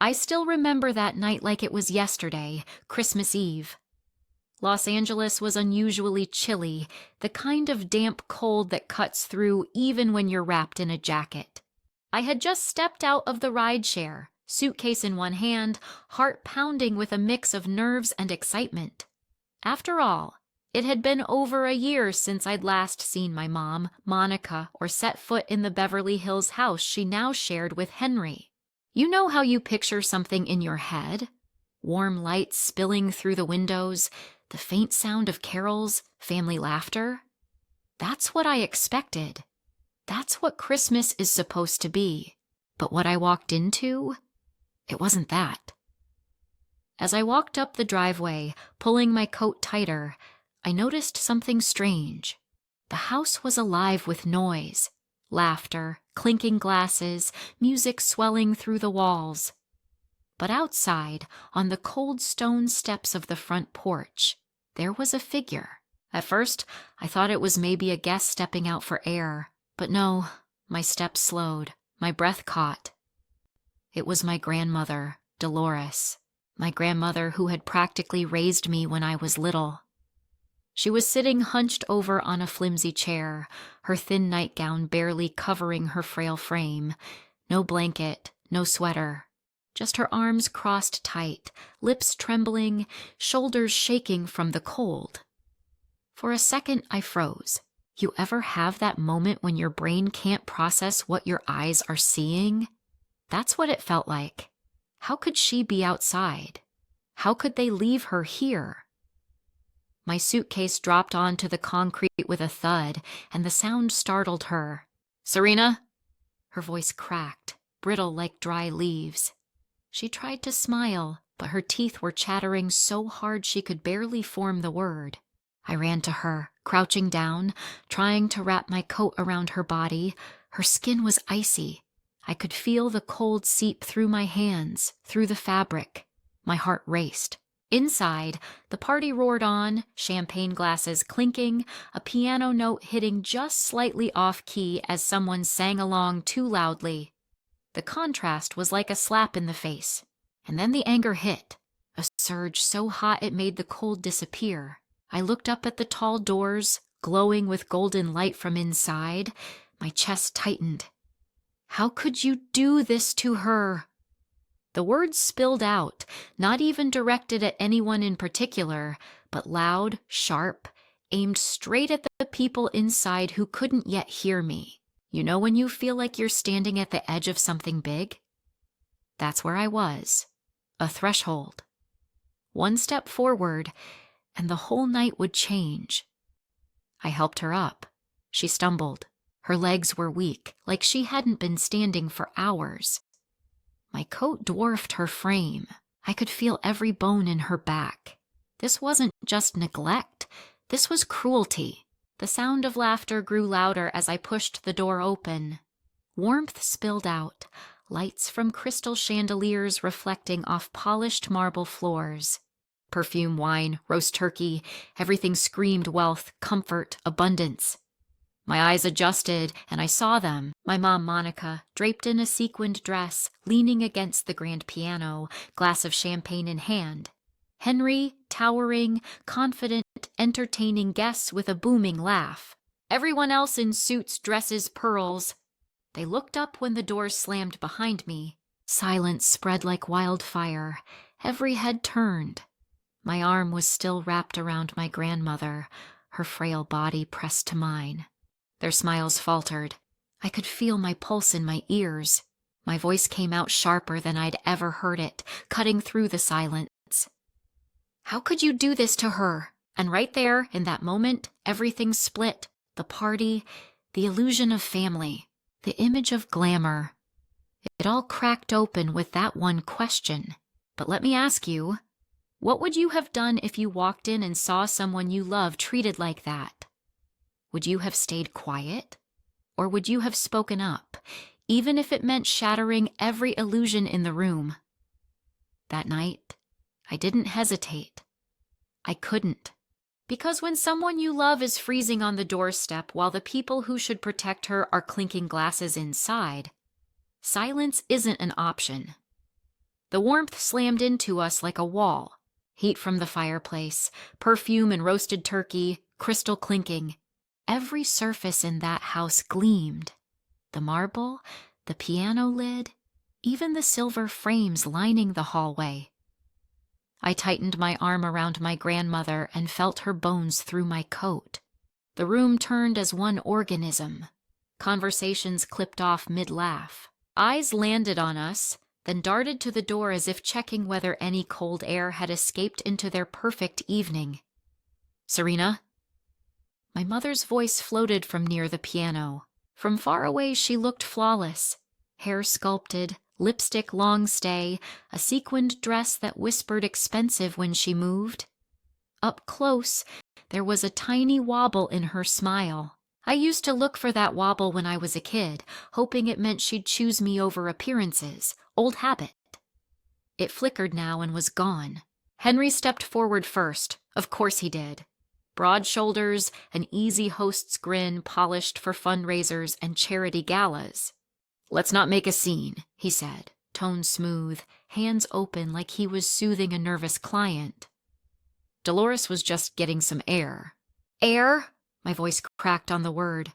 I still remember that night like it was yesterday, Christmas Eve. Los Angeles was unusually chilly, the kind of damp cold that cuts through even when you're wrapped in a jacket. I had just stepped out of the rideshare, suitcase in one hand, heart pounding with a mix of nerves and excitement. After all, it had been over a year since I'd last seen my mom, Monica, or set foot in the Beverly Hills house she now shared with Henry. You know how you picture something in your head? Warm lights spilling through the windows, the faint sound of carols, family laughter. That's what I expected. That's what Christmas is supposed to be. But what I walked into, it wasn't that. As I walked up the driveway, pulling my coat tighter, I noticed something strange. The house was alive with noise, laughter, clinking glasses, music swelling through the walls. But outside, on the cold stone steps of the front porch, there was a figure. At first, I thought it was maybe a guest stepping out for air, but no, my steps slowed, my breath caught. It was my grandmother, Dolores, my grandmother who had practically raised me when I was little. She was sitting hunched over on a flimsy chair, her thin nightgown barely covering her frail frame. No blanket, no sweater. Just her arms crossed tight, lips trembling, shoulders shaking from the cold. For a second, I froze. You ever have that moment when your brain can't process what your eyes are seeing? That's what it felt like. How could she be outside? How could they leave her here? My suitcase dropped onto the concrete with a thud, and the sound startled her. "Serena?" Her voice cracked, brittle like dry leaves. She tried to smile, but her teeth were chattering so hard she could barely form the word. I ran to her, crouching down, trying to wrap my coat around her body. Her skin was icy. I could feel the cold seep through my hands, through the fabric. My heart raced. Inside, the party roared on, champagne glasses clinking, a piano note hitting just slightly off-key as someone sang along too loudly. The contrast was like a slap in the face. And then the anger hit, a surge so hot it made the cold disappear. I looked up at the tall doors, glowing with golden light from inside. My chest tightened. How could you do this to her? The words spilled out, not even directed at anyone in particular, but loud, sharp, aimed straight at the people inside who couldn't yet hear me. You know when you feel like you're standing at the edge of something big? That's where I was. A threshold. One step forward, and the whole night would change. I helped her up. She stumbled. Her legs were weak, like she hadn't been standing for hours. My coat dwarfed her frame. I could feel every bone in her back. This wasn't just neglect. This was cruelty. The sound of laughter grew louder as I pushed the door open. Warmth spilled out, lights from crystal chandeliers reflecting off polished marble floors. Perfume, wine, roast turkey, everything screamed wealth, comfort, abundance. My eyes adjusted, and I saw them. My mom, Monica, draped in a sequined dress, leaning against the grand piano, glass of champagne in hand. Henry, towering, confident, entertaining guests with a booming laugh. Everyone else in suits, dresses, pearls. They looked up when the doors slammed behind me. Silence spread like wildfire. Every head turned. My arm was still wrapped around my grandmother, her frail body pressed to mine. Their smiles faltered. I could feel my pulse in my ears. My voice came out sharper than I'd ever heard it, cutting through the silence. How could you do this to her? And right there, in that moment, everything split. The party, the illusion of family, the image of glamour. It all cracked open with that one question. But let me ask you, what would you have done if you walked in and saw someone you love treated like that? Would you have stayed quiet? Or would you have spoken up, even if it meant shattering every illusion in the room? That night, I didn't hesitate. I couldn't. Because when someone you love is freezing on the doorstep while the people who should protect her are clinking glasses inside, silence isn't an option. The warmth slammed into us like a wall. Heat from the fireplace, perfume and roasted turkey, crystal clinking. Every surface in that house gleamed. The marble, the piano lid, even the silver frames lining the hallway. I tightened my arm around my grandmother and felt her bones through my coat. The room turned as one organism. Conversations clipped off mid-laugh. Eyes landed on us, then darted to the door as if checking whether any cold air had escaped into their perfect evening. "Serena?" My mother's voice floated from near the piano. From far away she looked flawless. Hair sculpted, lipstick long stay, a sequined dress that whispered expensive when she moved. Up close, there was a tiny wobble in her smile. I used to look for that wobble when I was a kid, hoping it meant she'd choose me over appearances. Old habit. It flickered now and was gone. Henry stepped forward first. Of course he did. Broad shoulders, an easy host's grin polished for fundraisers and charity galas. "Let's not make a scene," he said, tone smooth, hands open like he was soothing a nervous client. Dolores was just getting some air. "Air?" My voice cracked on the word.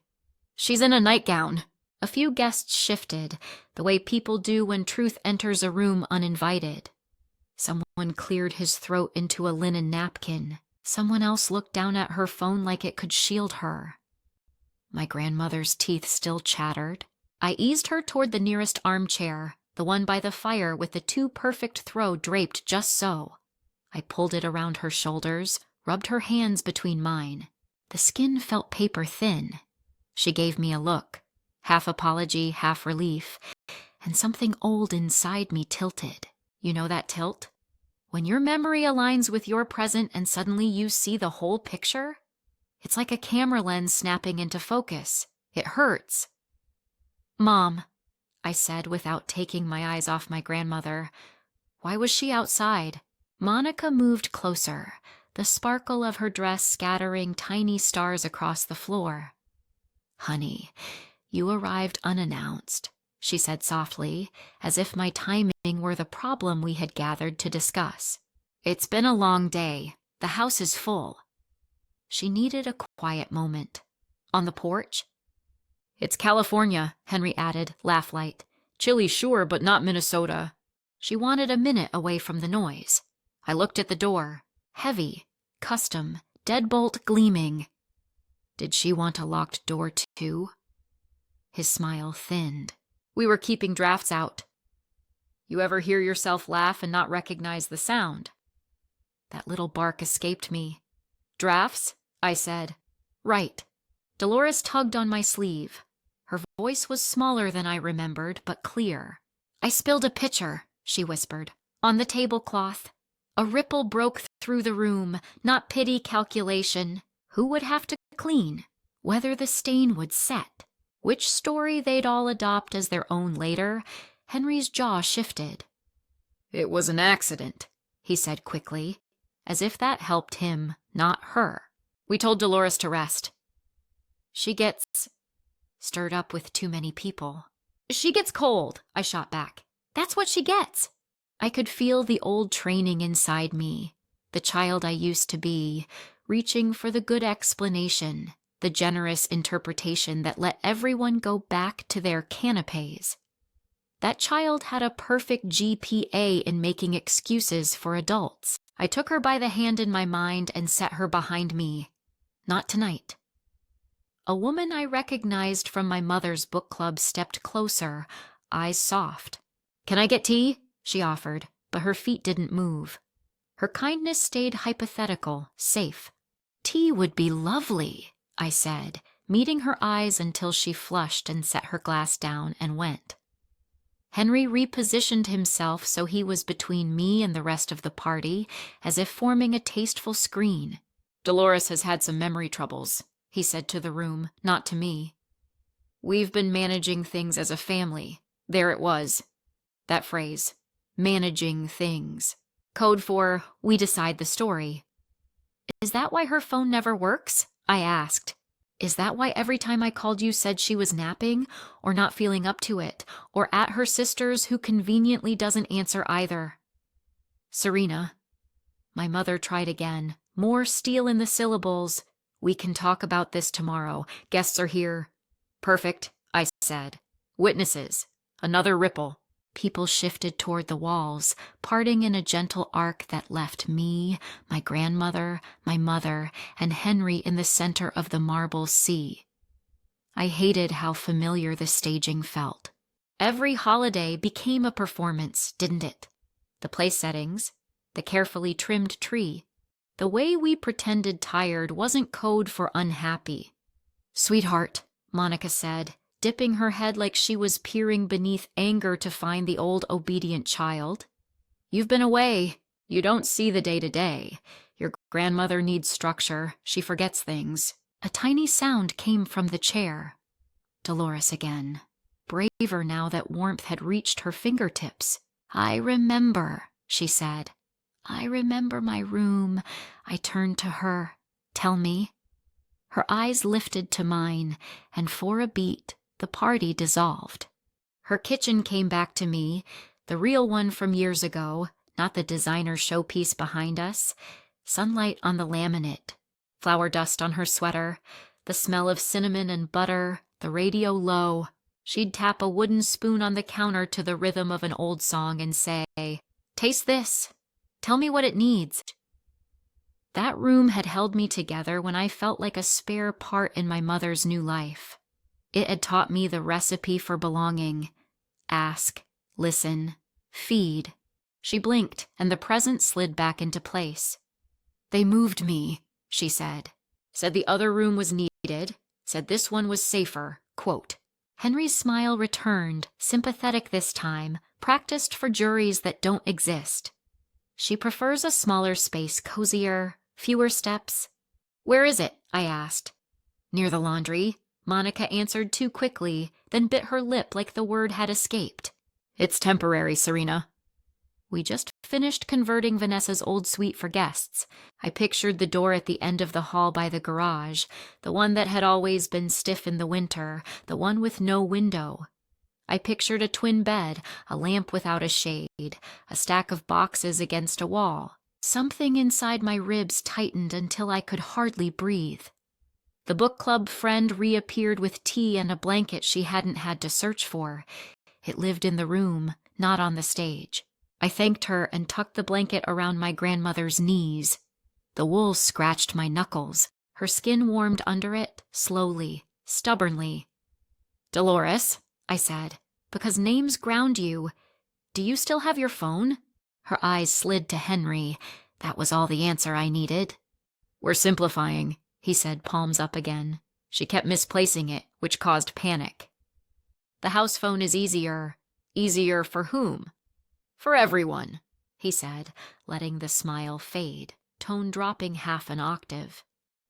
"She's in a nightgown." A few guests shifted, the way people do when truth enters a room uninvited. Someone cleared his throat into a linen napkin. Someone else looked down at her phone like it could shield her. My grandmother's teeth still chattered. I eased her toward the nearest armchair, the one by the fire with the too-perfect throw draped just so. I pulled it around her shoulders, rubbed her hands between mine. The skin felt paper thin. She gave me a look, half apology, half relief, and something old inside me tilted. You know that tilt? When your memory aligns with your present and suddenly you see the whole picture? It's like a camera lens snapping into focus. It hurts. "Mom," I said without taking my eyes off my grandmother. "Why was she outside?" Monica moved closer, the sparkle of her dress scattering tiny stars across the floor. "Honey, you arrived unannounced," she said softly, as if my timing were the problem we had gathered to discuss. "It's been a long day. The house is full." She needed a quiet moment. "On the porch?" "It's California," Henry added, laugh light. "Chilly, sure, but not Minnesota." She wanted a minute away from the noise. I looked at the door. Heavy, custom, deadbolt gleaming. Did she want a locked door too? His smile thinned. "We were keeping drafts out." "You ever hear yourself laugh and not recognize the sound?" That little bark escaped me. "Drafts?" I said. "Right." Dolores tugged on my sleeve. Her voice was smaller than I remembered, but clear. "I spilled a pitcher," she whispered, "on the tablecloth." A ripple broke through the room, not pity, calculation. Who would have to clean? Whether the stain would set? Which story they'd all adopt as their own later? Henry's jaw shifted. "It was an accident," he said quickly, as if that helped him, not her. "We told Dolores to rest." "She gets stirred up with too many people." "She gets cold," I shot back. "That's what she gets." I could feel the old training inside me, the child I used to be, reaching for the good explanation, the generous interpretation that let everyone go back to their canapes. That child had a perfect GPA in making excuses for adults. I took her by the hand in my mind and set her behind me. "Not tonight." A woman I recognized from my mother's book club stepped closer, eyes soft. "Can I get tea?" she offered, but her feet didn't move. Her kindness stayed hypothetical, safe. "Tea would be lovely," I said, meeting her eyes until she flushed and set her glass down and went. Henry repositioned himself so he was between me and the rest of the party, as if forming a tasteful screen. "Dolores has had some memory troubles," he said to the room, not to me. "We've been managing things as a family." There it was. That phrase. Managing things. Code for, we decide the story. "Is that why her phone never works?" I asked. Is that why every time I called you said she was napping, or not feeling up to it, or at her sister's who conveniently doesn't answer either? Serena. My mother tried again. More steel in the syllables. We can talk about this tomorrow. Guests are here. Perfect, I said. Witnesses. Another ripple. People shifted toward the walls, parting in a gentle arc that left me, my grandmother, my mother, and Henry in the center of the marble sea. I hated how familiar the staging felt. Every holiday became a performance, didn't it? The place settings, the carefully trimmed tree. The way we pretended tired wasn't code for unhappy. Sweetheart, Monica said, dipping her head like she was peering beneath anger to find the old obedient child. You've been away. You don't see the day-to-day. Your grandmother needs structure. She forgets things. A tiny sound came from the chair. Dolores again, braver now that warmth had reached her fingertips. I remember, she said. I remember my room. I turned to her. Tell me. Her eyes lifted to mine, and for a beat, the party dissolved. Her kitchen came back to me, the real one from years ago, not the designer showpiece behind us. Sunlight on the laminate, flour dust on her sweater, the smell of cinnamon and butter, the radio low. She'd tap a wooden spoon on the counter to the rhythm of an old song and say, "Taste this. Tell me what it needs." That room had held me together when I felt like a spare part in my mother's new life. It had taught me the recipe for belonging. Ask, listen, feed. She blinked, and the present slid back into place. They moved me, she said. Said the other room was needed. Said this one was safer. Quote. Henry's smile returned, sympathetic this time, practiced for juries that don't exist. She prefers a smaller space, cozier, fewer steps. Where is it? I asked. Near the laundry. Monica answered too quickly, then bit her lip like the word had escaped. It's temporary, Serena. We just finished converting Vanessa's old suite for guests. I pictured the door at the end of the hall by the garage, the one that had always been stiff in the winter, the one with no window. I pictured a twin bed, a lamp without a shade, a stack of boxes against a wall. Something inside my ribs tightened until I could hardly breathe. The book club friend reappeared with tea and a blanket she hadn't had to search for. It lived in the room, not on the stage. I thanked her and tucked the blanket around my grandmother's knees. The wool scratched my knuckles. Her skin warmed under it, slowly, stubbornly. Dolores, I said, because names ground you. Do you still have your phone? Her eyes slid to Henry. That was all the answer I needed. We're simplifying, he said, palms up again. She kept misplacing it, which caused panic. The house phone is easier. Easier for whom? For everyone, he said, letting the smile fade, tone dropping half an octave.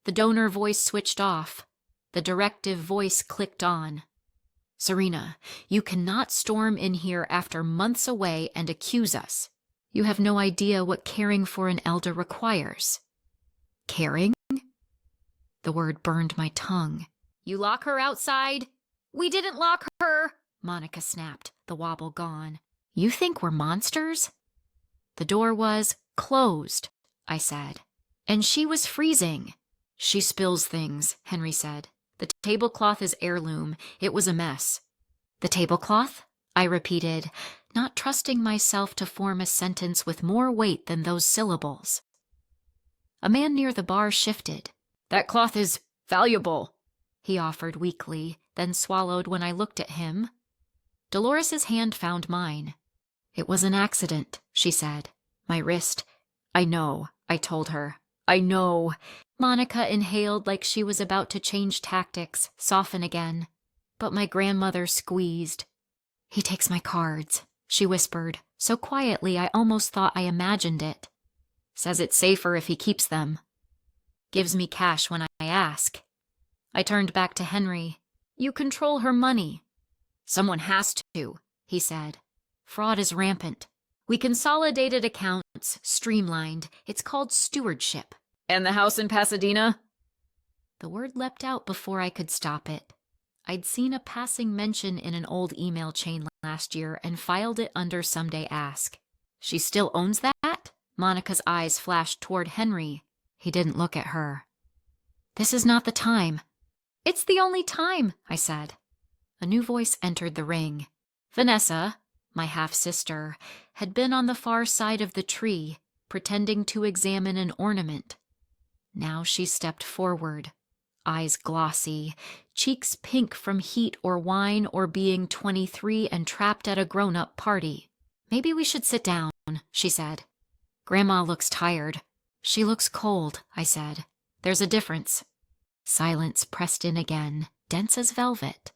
The donor voice switched off. The directive voice clicked on. Serena, you cannot storm in here after months away and accuse us. You have no idea what caring for an elder requires. Caring? The word burned my tongue. You lock her outside? We didn't lock her, Monica snapped, the wobble gone. You think we're monsters? The door was closed, I said. And she was freezing. She spills things, Henry said. The tablecloth is heirloom. It was a mess. The tablecloth? I repeated, not trusting myself to form a sentence with more weight than those syllables. A man near the bar shifted. That cloth is valuable, he offered weakly, then swallowed when I looked at him. Dolores's hand found mine. It was an accident, she said. My wrist. I know, I told her. I know. Monica inhaled like she was about to change tactics, soften again. But my grandmother squeezed. He takes my cards, she whispered, so quietly I almost thought I imagined it. Says it's safer if he keeps them. Gives me cash when I ask. I turned back to Henry. You control her money. Someone has to, he said. Fraud is rampant. We consolidated accounts, streamlined. It's called stewardship. And the house in Pasadena? The word leapt out before I could stop it. I'd seen a passing mention in an old email chain last year and filed it under Someday Ask. She still owns that? Monica's eyes flashed toward Henry. He didn't look at her. This is not the time. It's the only time, I said. A new voice entered the ring. Vanessa, my half-sister, had been on the far side of the tree, pretending to examine an ornament. Now she stepped forward, eyes glossy, cheeks pink from heat or wine or being 23 and trapped at a grown-up party. Maybe we should sit down, she said. Grandma looks tired. She looks cold, I said. There's a difference. Silence pressed in again, dense as velvet.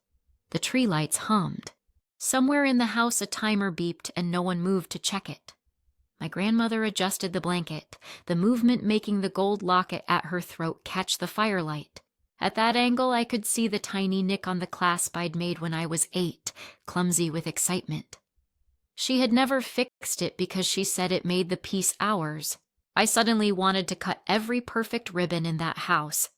The tree lights hummed. Somewhere in the house a timer beeped and no one moved to check it. My grandmother adjusted the blanket, the movement making the gold locket at her throat catch the firelight. At that angle I could see the tiny nick on the clasp I'd made when I was 8, clumsy with excitement. She had never fixed it because she said it made the piece ours. I suddenly wanted to cut every perfect ribbon in that house.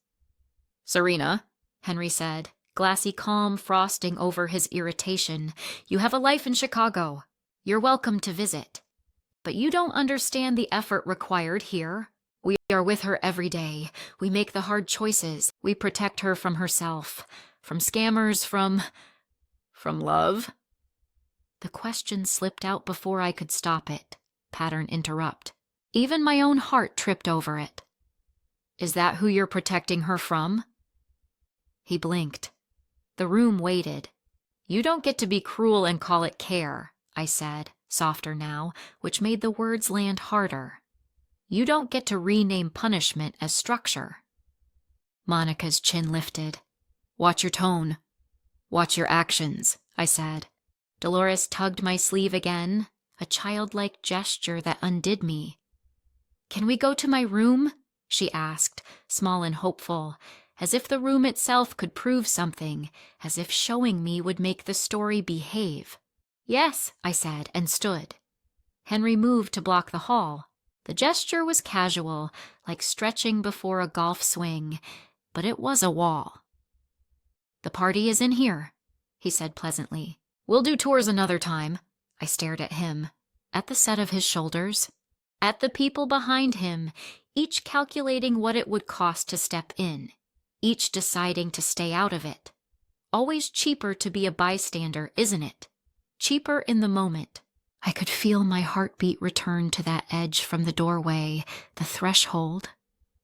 Serena, Henry said, glassy calm frosting over his irritation, you have a life in Chicago. You're welcome to visit. But you don't understand the effort required here. We are with her every day. We make the hard choices. We protect her from herself, from scammers, from love. The question slipped out before I could stop it. Pattern interrupt. Even my own heart tripped over it. Is that who you're protecting her from? He blinked. The room waited. You don't get to be cruel and call it care, I said, softer now, which made the words land harder. You don't get to rename punishment as structure. Monica's chin lifted. Watch your tone. Watch your actions, I said. Dolores tugged my sleeve again, a childlike gesture that undid me. Can we go to my room? She asked, small and hopeful, as if the room itself could prove something, as if showing me would make the story behave. Yes, I said, and stood. Henry moved to block the hall. The gesture was casual, like stretching before a golf swing, but it was a wall. The party is in here, he said pleasantly. We'll do tours another time. I stared at him, at the set of his shoulders, at the people behind him, each calculating what it would cost to step in, each deciding to stay out of it. Always cheaper to be a bystander, isn't it? Cheaper in the moment. I could feel my heartbeat return to that edge from the doorway, the threshold.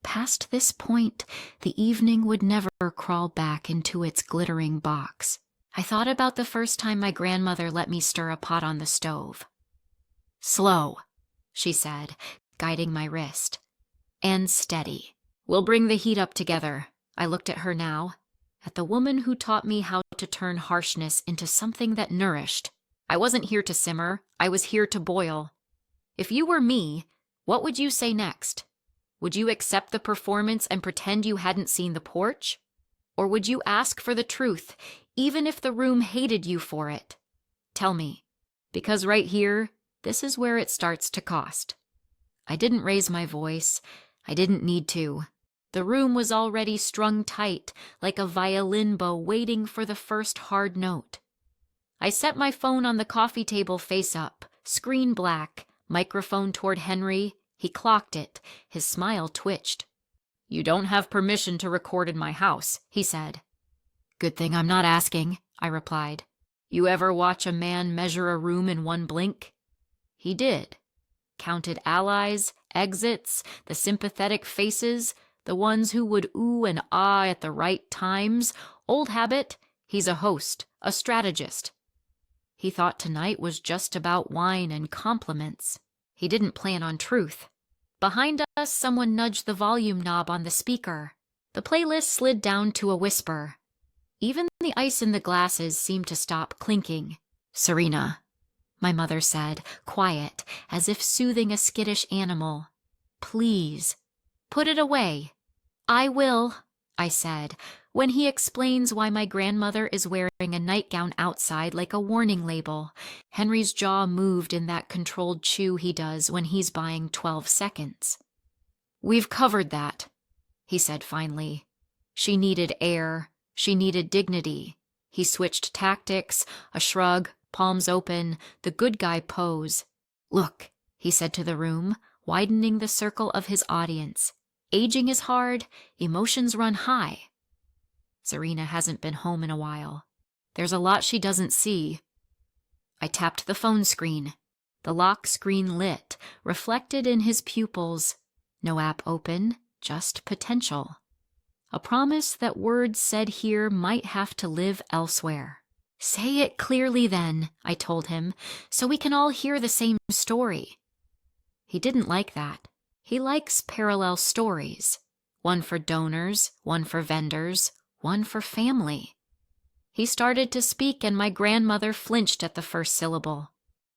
Past this point, the evening would never crawl back into its glittering box. I thought about the first time my grandmother let me stir a pot on the stove. Slow, she said, guiding my wrist. And steady. We'll bring the heat up together. I looked at her now, at the woman who taught me how to turn harshness into something that nourished. I wasn't here to simmer. I was here to boil. If you were me, what would you say next? Would you accept the performance and pretend you hadn't seen the porch? Or would you ask for the truth, even if the room hated you for it? Tell me, because right here, this is where it starts to cost. I didn't raise my voice. I didn't need to. The room was already strung tight, like a violin bow waiting for the first hard note. I set my phone on the coffee table face up, screen black, microphone toward Henry. He clocked it. His smile twitched. You don't have permission to record in my house, he said. Good thing I'm not asking, I replied. You ever watch a man measure a room in one blink? He did. Counted allies, exits, the sympathetic faces, the ones who would ooh and ah at the right times. Old habit. He's a host, a strategist. He thought tonight was just about wine and compliments. He didn't plan on truth. Behind us, someone nudged the volume knob on the speaker. The playlist slid down to a whisper. Even the ice in the glasses seemed to stop clinking. Serena, my mother said, quiet, as if soothing a skittish animal. Please, put it away. I will, I said, when he explains why my grandmother is wearing a nightgown outside like a warning label. Henry's jaw moved in that controlled chew he does when he's buying 12 seconds. We've covered that, he said finally. She needed air. She needed dignity. He switched tactics, a shrug, palms open, the good guy pose. "Look," he said to the room, widening the circle of his audience. "Aging is hard, emotions run high. Serena hasn't been home in a while. There's a lot she doesn't see." I tapped the phone screen. The lock screen lit, reflected in his pupils. No app open, just potential. A promise that words said here might have to live elsewhere. "Say it clearly then," I told him, "so we can all hear the same story." He didn't like that. He likes parallel stories. One for donors, one for vendors, one for family. He started to speak and my grandmother flinched at the first syllable.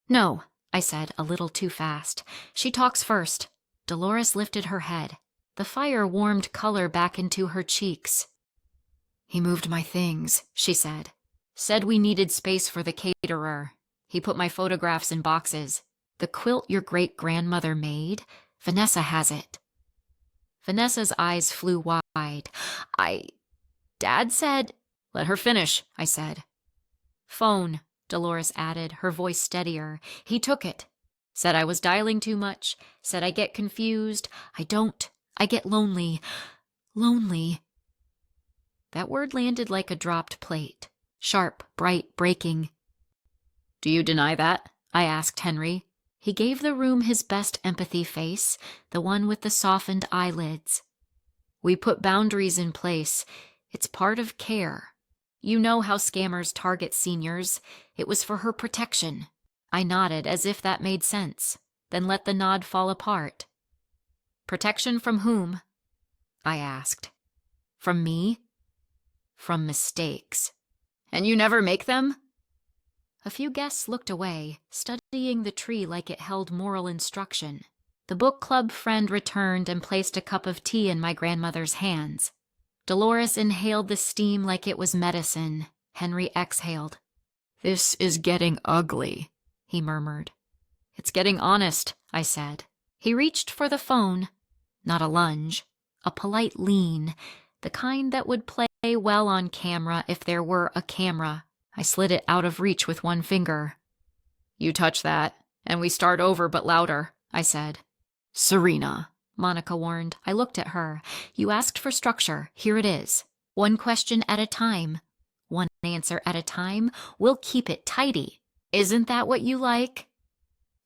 "No," I said a little too fast. "She talks first." Dolores lifted her head. The fire warmed color back into her cheeks. "He moved my things," she said. "Said we needed space for the caterer. He put my photographs in boxes. The quilt your great-grandmother made, Vanessa has it." Vanessa's eyes flew wide. Dad said—" "Let her finish," I said. "Phone," Dolores added, her voice steadier. "He took it. Said I was dialing too much. Said I get confused. I don't. I get lonely. Lonely." That word landed like a dropped plate. Sharp, bright, breaking. "Do you deny that?" I asked Henry. He gave the room his best empathy face, the one with the softened eyelids. "We put boundaries in place. It's part of care. You know how scammers target seniors. It was for her protection." I nodded as if that made sense, then let the nod fall apart. "Protection from whom?" I asked. "From me?" "From mistakes." "And you never make them?" A few guests looked away, studying the tree like it held moral instruction. The book club friend returned and placed a cup of tea in my grandmother's hands. Dolores inhaled the steam like it was medicine. Henry exhaled. "This is getting ugly," he murmured. "It's getting honest," I said. He reached for the phone. Not a lunge, a polite lean, the kind that would play well on camera if there were a camera. I slid it out of reach with one finger. "You touch that, and we start over but louder," I said. "Serena," Monica warned. I looked at her. "You asked for structure. Here it is. One question at a time. One answer at a time. We'll keep it tidy. Isn't that what you like?"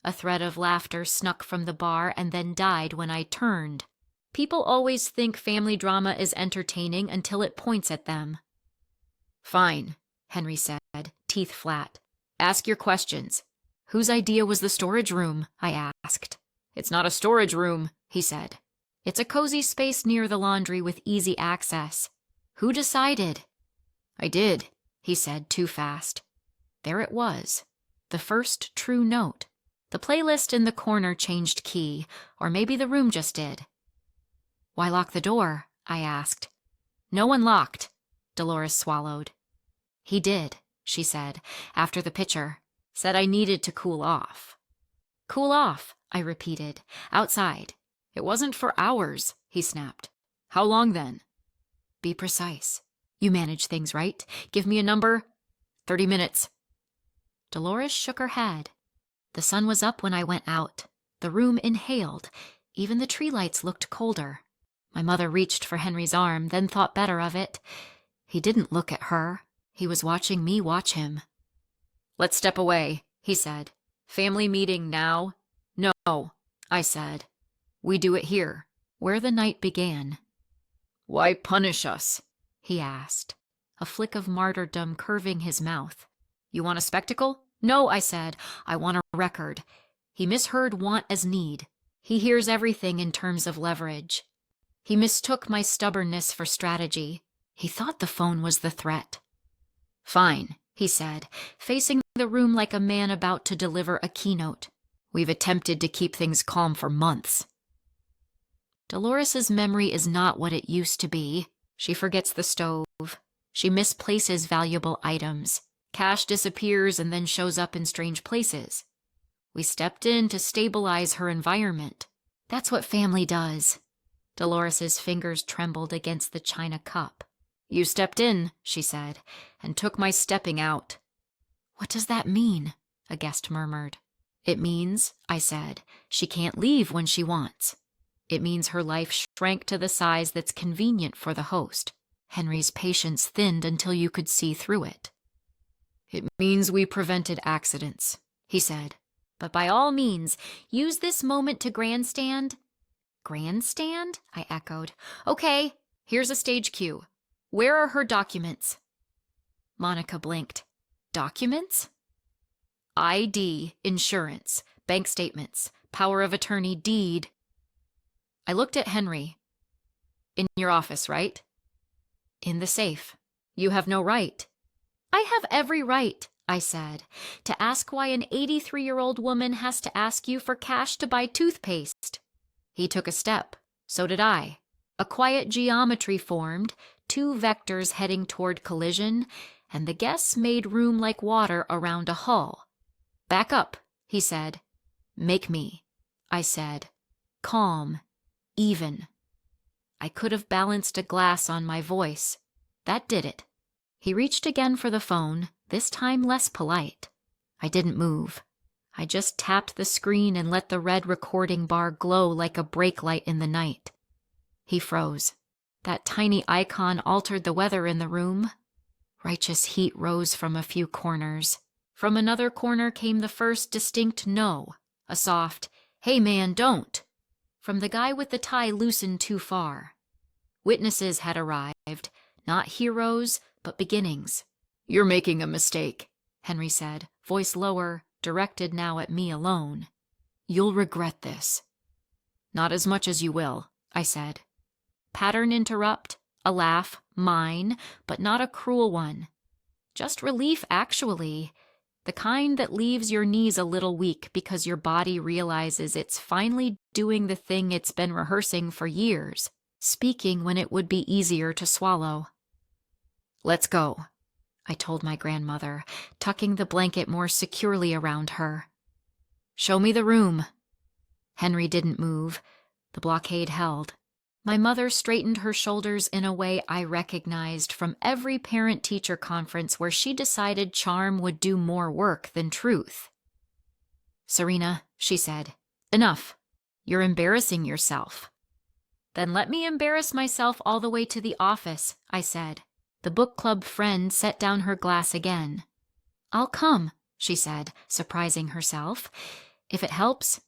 A thread of laughter snuck from the bar and then died when I turned. People always think family drama is entertaining until it points at them. "Fine," Henry said, teeth flat. "Ask your questions." "Whose idea was the storage room?" I asked. "It's not a storage room," he said. "It's a cozy space near the laundry with easy access." "Who decided?" "I did," he said too fast. There it was, the first true note. The playlist in the corner changed key, or maybe the room just did. "Why lock the door?" I asked. "No one locked," Dolores swallowed. "He did," she said, after the picture. "Said I needed to cool off." "Cool off," I repeated. "Outside." "It wasn't for hours," he snapped. "How long then?" "Be precise. You manage things, right? Give me a number." 30 minutes. Dolores shook her head. The sun was up when I went out. The room inhaled. Even the tree lights looked colder. My mother reached for Henry's arm, then thought better of it. He didn't look at her. He was watching me watch him. "Let's step away," he said. "Family meeting now?" "No," I said. "We do it here, where the night began." "Why punish us?" he asked, a flick of martyrdom curving his mouth. "You want a spectacle?" "No," I said. "I want a record." He misheard want as need. He hears everything in terms of leverage. He mistook my stubbornness for strategy. He thought the phone was the threat. "Fine," he said, facing the room like a man about to deliver a keynote. "We've attempted to keep things calm for months." Dolores's memory is not what it used to be. She forgets the stove. She misplaces valuable items. Cash disappears and then shows up in strange places. We stepped in to stabilize her environment. That's what family does. Dolores's fingers trembled against the china cup. You stepped in, she said, and took my stepping out. What does that mean? A guest murmured. It means, I said, she can't leave when she wants. It means her life shrank to the size that's convenient for the host. Henry's patience thinned until you could see through it. It means we prevented accidents, he said. But by all means, use this moment to grandstand. Grandstand? I echoed. Okay, here's a stage cue. Where are her documents? Monica blinked. Documents? ID, insurance, bank statements, power of attorney deed. I looked at Henry. In your office, right? In the safe. You have no right. I have every right, I said, to ask why an 83-year-old woman has to ask you for cash to buy toothpaste. He took a step. So did I. A quiet geometry formed, two vectors heading toward collision, and the guests made room like water around a hull. Back up, he said. Make me, I said. Calm. Even. I could have balanced a glass on my voice. That did it. He reached again for the phone, this time less polite. I didn't move. I just tapped the screen and let the red recording bar glow like a brake light in the night. He froze. That tiny icon altered the weather in the room. Righteous heat rose from a few corners. From another corner came the first distinct no, a soft, "Hey man, don't," from the guy with the tie loosened too far. Witnesses had arrived, not heroes, but beginnings. You're making a mistake, Henry said, voice lower, directed now at me alone. You'll regret this. Not as much as you will, I said. Pattern interrupt, a laugh, mine, but not a cruel one. Just relief, actually. The kind that leaves your knees a little weak because your body realizes it's finally doing the thing it's been rehearsing for years, speaking when it would be easier to swallow. Let's go, I told my grandmother, tucking the blanket more securely around her. Show me the room. Henry didn't move. The blockade held. My mother straightened her shoulders in a way I recognized from every parent-teacher conference where she decided charm would do more work than truth. Serena, she said, enough. You're embarrassing yourself. Then let me embarrass myself all the way to the office, I said. The book club friend set down her glass again. I'll come, she said, surprising herself. If it helps.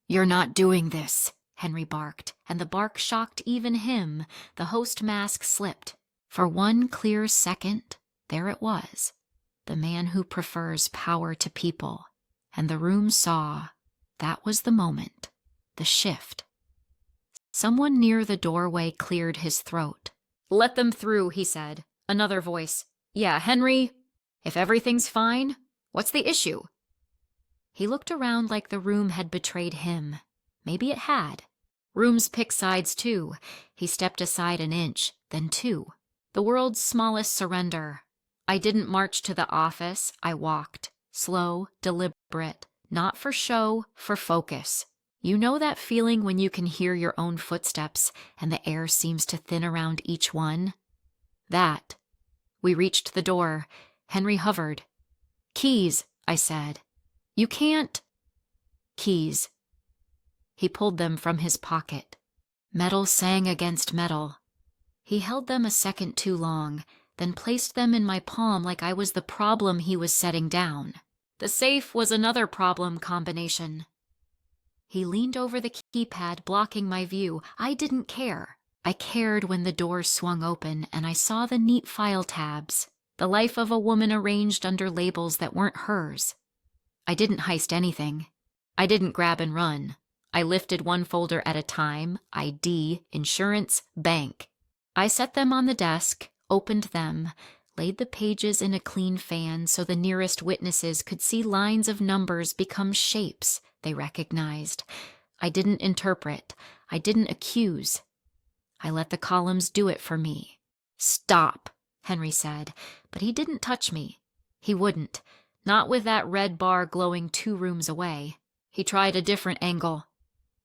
You're not doing this, Henry barked, and the bark shocked even him. The host mask slipped. For one clear second, there it was, the man who prefers power to people. And the room saw. That was the moment, the shift. Someone near the doorway cleared his throat. Let them through, he said. Another voice. Yeah, Henry, if everything's fine, what's the issue? He looked around like the room had betrayed him. Maybe it had. Rooms pick sides, too. He stepped aside an inch, then two. The world's smallest surrender. I didn't march to the office. I walked. Slow, deliberate. Not for show, for focus. You know that feeling when you can hear your own footsteps and the air seems to thin around each one? That. We reached the door. Henry hovered. Keys, I said. You can't. Keys. He pulled them from his pocket. Metal sang against metal. He held them a second too long, then placed them in my palm like I was the problem he was setting down. The safe was another problem combination. He leaned over the keypad, blocking my view. I didn't care. I cared when the door swung open and I saw the neat file tabs, the life of a woman arranged under labels that weren't hers. I didn't heist anything. I didn't grab and run. I lifted one folder at a time, ID, insurance, bank. I set them on the desk, opened them, laid the pages in a clean fan so the nearest witnesses could see lines of numbers become shapes they recognized. I didn't interpret. I didn't accuse. I let the columns do it for me. Stop, Henry said, but he didn't touch me. He wouldn't, not with that red bar glowing 2 rooms away. He tried a different angle.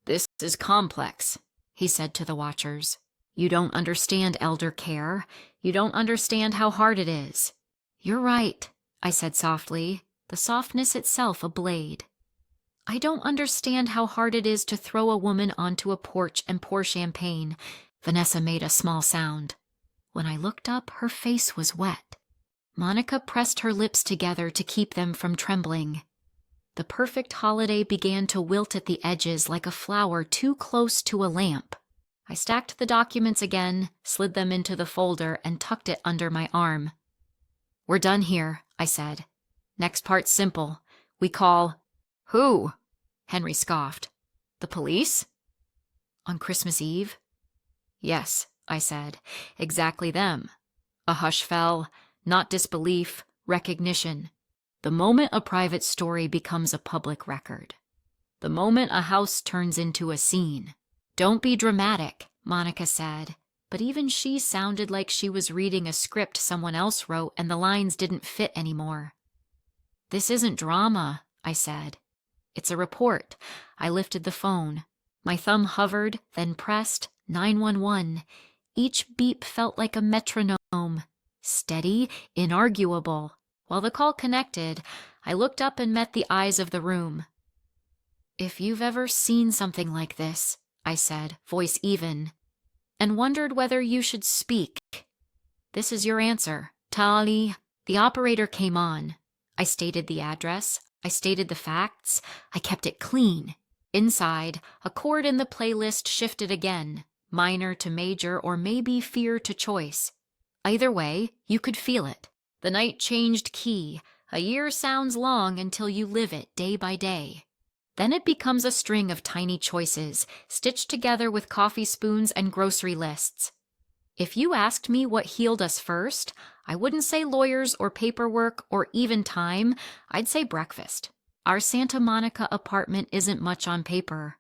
This is complex, he said to the watchers. You don't understand elder care. You don't understand how hard it is." "You're right," I said softly, the softness itself a blade. "I don't understand how hard it is to throw a woman onto a porch and pour champagne." Vanessa made a small sound. When I looked up, her face was wet. Monica pressed her lips together to keep them from trembling. The perfect holiday began to wilt at the edges like a flower too close to a lamp. I stacked the documents again, slid them into the folder, and tucked it under my arm. "We're done here," I said. "Next part's simple. We call—" "Who?" Henry scoffed. "The police?" "On Christmas Eve?" "Yes," I said. "Exactly them." A hush fell, not disbelief, recognition. The moment a private story becomes a public record. The moment a house turns into a scene. "Don't be dramatic," Monica said, but even she sounded like she was reading a script someone else wrote and the lines didn't fit anymore. "This isn't drama," I said. "It's a report." I lifted the phone. My thumb hovered, then pressed 911. Each beep felt like a metronome. Steady, inarguable. While the call connected, I looked up and met the eyes of the room. "If you've ever seen something like this," I said, voice even, "and wondered whether you should speak, this is your answer. Tali." The operator came on. I stated the address. I stated the facts. I kept it clean. Inside, a chord in the playlist shifted again, minor to major or maybe fear to choice. Either way, you could feel it. The night changed key. A year sounds long until you live it day by day. Then it becomes a string of tiny choices, stitched together with coffee spoons and grocery lists. If you asked me what healed us first, I wouldn't say lawyers or paperwork or even time. I'd say breakfast. Our Santa Monica apartment isn't much on paper.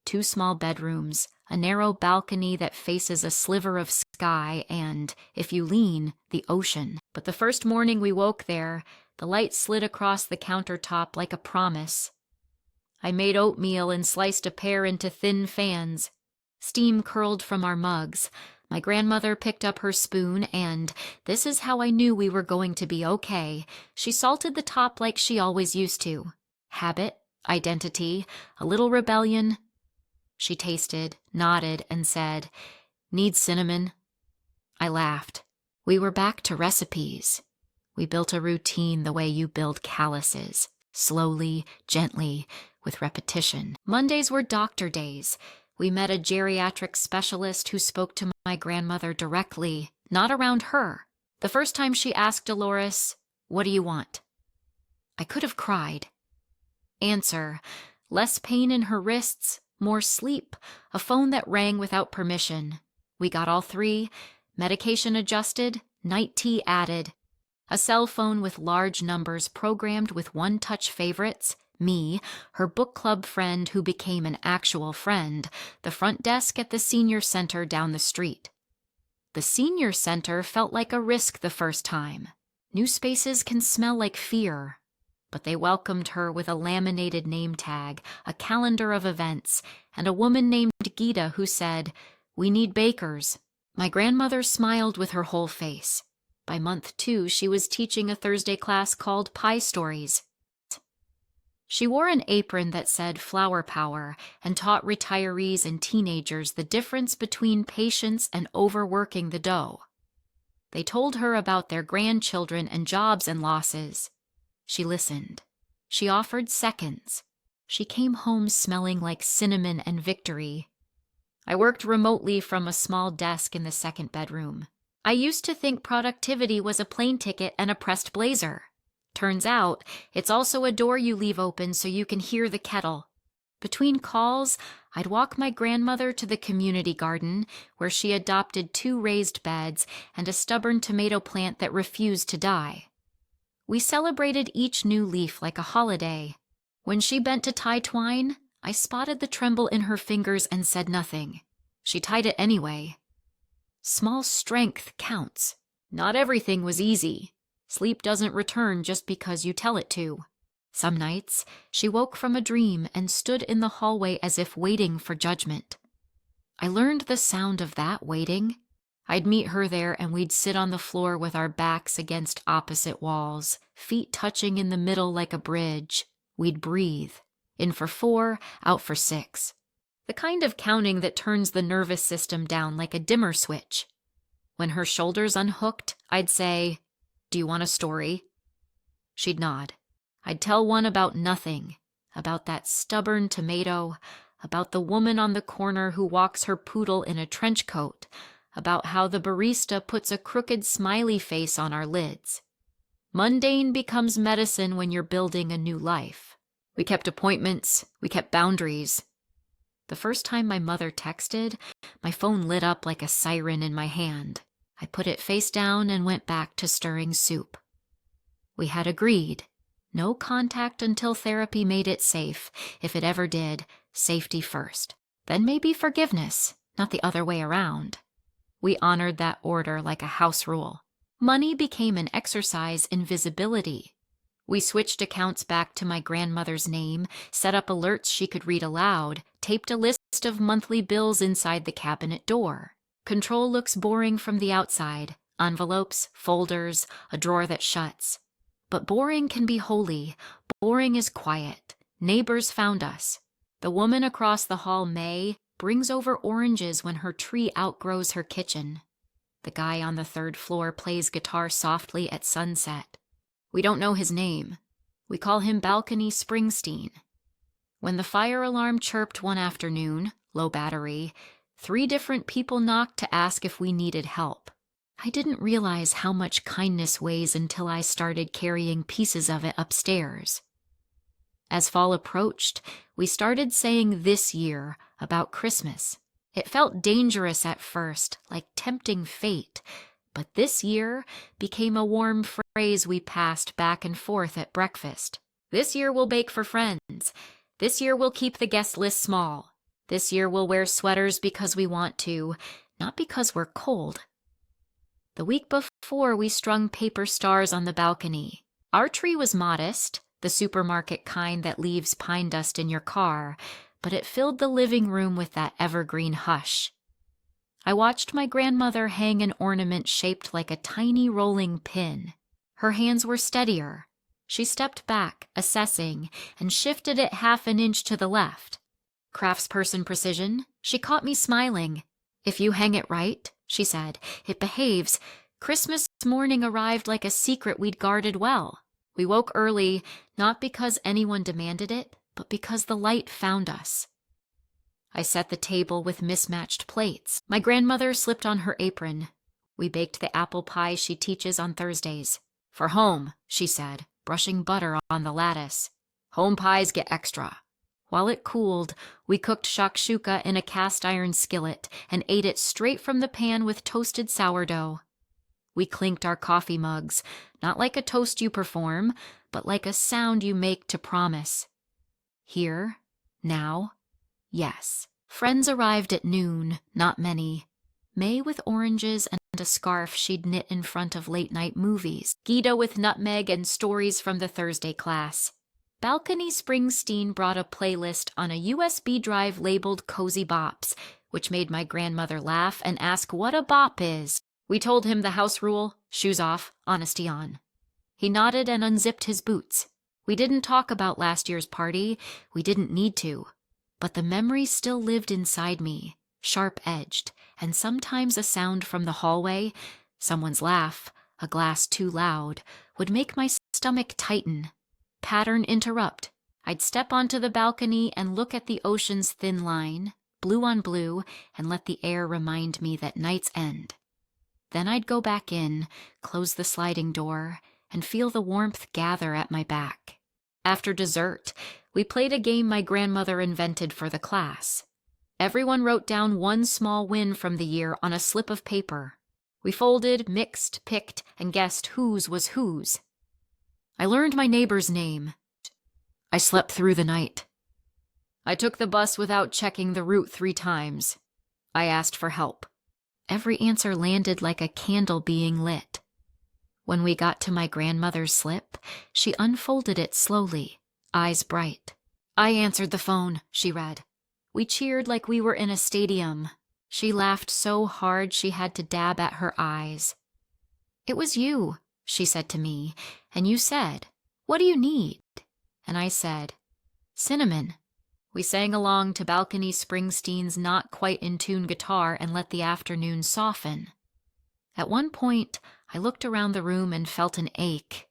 2 small bedrooms, a narrow balcony that faces a sliver of sky and, if you lean, the ocean. But the first morning we woke there, the light slid across the countertop like a promise. I made oatmeal and sliced a pear into thin fans. Steam curled from our mugs. My grandmother picked up her spoon and, this is how I knew we were going to be okay, she salted the top like she always used to. Habit, identity, a little rebellion. She tasted, nodded, and said, "Need cinnamon?" I laughed. We were back to recipes. We built a routine the way you build calluses, slowly, gently, with repetition. Mondays were doctor days. We met a geriatric specialist who spoke to my grandmother directly, not around her. The first time she asked Dolores, "What do you want?" I could have cried. Answer, less pain in her wrists, more sleep, a phone that rang without permission. We got all 3, medication adjusted, night tea added. A cell phone with large numbers programmed with one-touch favorites, me, her book club friend who became an actual friend, the front desk at the senior center down the street. The senior center felt like a risk the first time. New spaces can smell like fear. But they welcomed her with a laminated name tag, a calendar of events, and a woman named Gita who said, "We need bakers." My grandmother smiled with her whole face. By month 2, she was teaching a Thursday class called Pie Stories. She wore an apron that said Flower Power and taught retirees and teenagers the difference between patience and overworking the dough. They told her about their grandchildren and jobs and losses. She listened. She offered seconds. She came home smelling like cinnamon and victory. I worked remotely from a small desk in the second bedroom. I used to think productivity was a plane ticket and a pressed blazer. Turns out, it's also a door you leave open so you can hear the kettle. Between calls, I'd walk my grandmother to the community garden, where she adopted 2 raised beds and a stubborn tomato plant that refused to die. We celebrated each new leaf like a holiday. When she bent to tie twine, I spotted the tremble in her fingers and said nothing. She tied it anyway. Small strength counts. Not everything was easy. Sleep doesn't return just because you tell it to. Some nights, she woke from a dream and stood in the hallway as if waiting for judgment. I learned the sound of that waiting. I'd meet her there and we'd sit on the floor with our backs against opposite walls, feet touching in the middle like a bridge. We'd breathe. In for 4, out for 6. The kind of counting that turns the nervous system down like a dimmer switch. When her shoulders unhooked, I'd say, "Do you want a story?" She'd nod. I'd tell one about nothing, about that stubborn tomato, about the woman on the corner who walks her poodle in a trench coat, about how the barista puts a crooked smiley face on our lids. Mundane becomes medicine when you're building a new life. We kept appointments, we kept boundaries. The first time my mother texted, my phone lit up like a siren in my hand. I put it face down and went back to stirring soup. We had agreed. No contact until therapy made it safe. If it ever did, safety first. Then maybe forgiveness, not the other way around. We honored that order like a house rule. Money became an exercise in visibility. We switched accounts back to my grandmother's name, set up alerts she could read aloud, taped a list of monthly bills inside the cabinet door. Control looks boring from the outside. Envelopes, folders, a drawer that shuts. But boring can be holy. Boring is quiet. Neighbors found us. The woman across the hall, May, brings over oranges when her tree outgrows her kitchen. The guy on the 3rd floor plays guitar softly at sunset. We don't know his name. We call him Balcony Springsteen. When the fire alarm chirped one afternoon, low battery, 3 different people knocked to ask if we needed help. I didn't realize how much kindness weighs until I started carrying pieces of it upstairs. As fall approached, we started saying "this year" about Christmas. It felt dangerous at first, like tempting fate, but "this year" became a warm phrase we passed back and forth at breakfast. This year we'll bake for friends. This year we'll keep the guest list small. This year we'll wear sweaters because we want to, not because we're cold. The week before, we strung paper stars on the balcony. Our tree was modest, the supermarket kind that leaves pine dust in your car, but it filled the living room with that evergreen hush. I watched my grandmother hang an ornament shaped like a tiny rolling pin. Her hands were steadier. She stepped back, assessing, and shifted it half an inch to the left. Craftsperson precision. She caught me smiling. "If you hang it right," she said, "it behaves." Christmas morning arrived like a secret we'd guarded well. We woke early, not because anyone demanded it, but because the light found us. I set the table with mismatched plates. My grandmother slipped on her apron. We baked the apple pie she teaches on Thursdays. "For home," she said, brushing butter on the lattice. "Home pies get extra." While it cooled, we cooked shakshuka in a cast-iron skillet and ate it straight from the pan with toasted sourdough. We clinked our coffee mugs, not like a toast you perform, but like a sound you make to promise. Here, now, yes. Friends arrived at noon, not many. May with oranges and a scarf she'd knit in front of late-night movies. Gita with nutmeg and stories from the Thursday class. Balcony Springsteen brought a playlist on a USB drive labeled Cozy Bops, which made my grandmother laugh and ask what a bop is. We told him the house rule: shoes off, honesty on. He nodded and unzipped his boots. We didn't talk about last year's party. We didn't need to. But the memory still lived inside me, sharp-edged, and sometimes a sound from the hallway, someone's laugh, a glass too loud, would make my stomach tighten. Pattern interrupt. I'd step onto the balcony and look at the ocean's thin line, blue on blue, and let the air remind me that night's end. Then I'd go back in, close the sliding door, and feel the warmth gather at my back. After dessert, we played a game my grandmother invented for the class. Everyone wrote down one small win from the year on a slip of paper. We folded, mixed, picked, and guessed whose was whose. I learned my neighbor's name. I slept through the night. I took the bus without checking the route 3 times. I asked for help. Every answer landed like a candle being lit. When we got to my grandmother's slip, she unfolded it slowly, eyes bright. "I answered the phone," she read. We cheered like we were in a stadium. She laughed so hard she had to dab at her eyes. "It was you," she said to me, "and you said, 'What do you need?' And I said, 'Cinnamon.'" We sang along to Balcony Springsteen's not quite in tune guitar and let the afternoon soften. At one point, I looked around the room and felt an ache,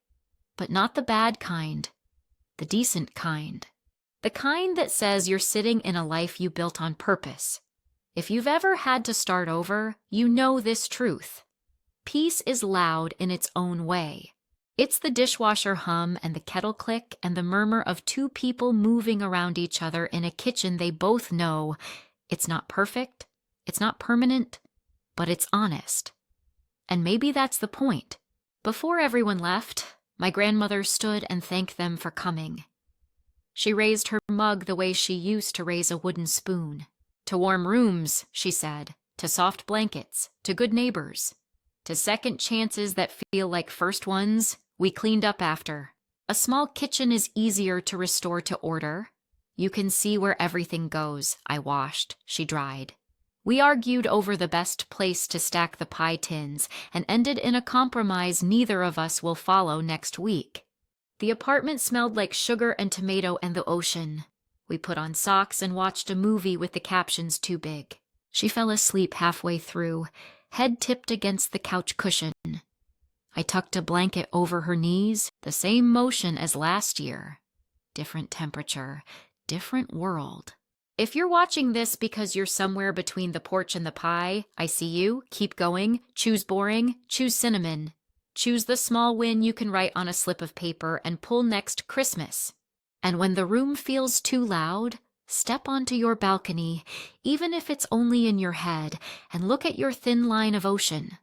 but not the bad kind, the decent kind. The kind that says you're sitting in a life you built on purpose. If you've ever had to start over, you know this truth. Peace is loud in its own way. It's the dishwasher hum and the kettle click and the murmur of two people moving around each other in a kitchen they both know. It's not perfect, it's not permanent, but it's honest. And maybe that's the point. Before everyone left, my grandmother stood and thanked them for coming. She raised her mug the way she used to raise a wooden spoon. "To warm rooms," she said, "to soft blankets, to good neighbors, to second chances that feel like first ones we cleaned up after. A small kitchen is easier to restore to order. You can see where everything goes. I washed, she dried. We argued over the best place to stack the pie tins and ended in a compromise neither of us will follow next week. The apartment smelled like sugar and tomato and the ocean. We put on socks and watched a movie with the captions too big. She fell asleep halfway through, head tipped against the couch cushion. I tucked a blanket over her knees, the same motion as last year. Different temperature, different world. If you're watching this because you're somewhere between the porch and the pie, I see you. Keep going. Choose boring. Choose cinnamon. Choose the small win you can write on a slip of paper and pull next Christmas. And when the room feels too loud, step onto your balcony, even if it's only in your head, and look at your thin line of ocean.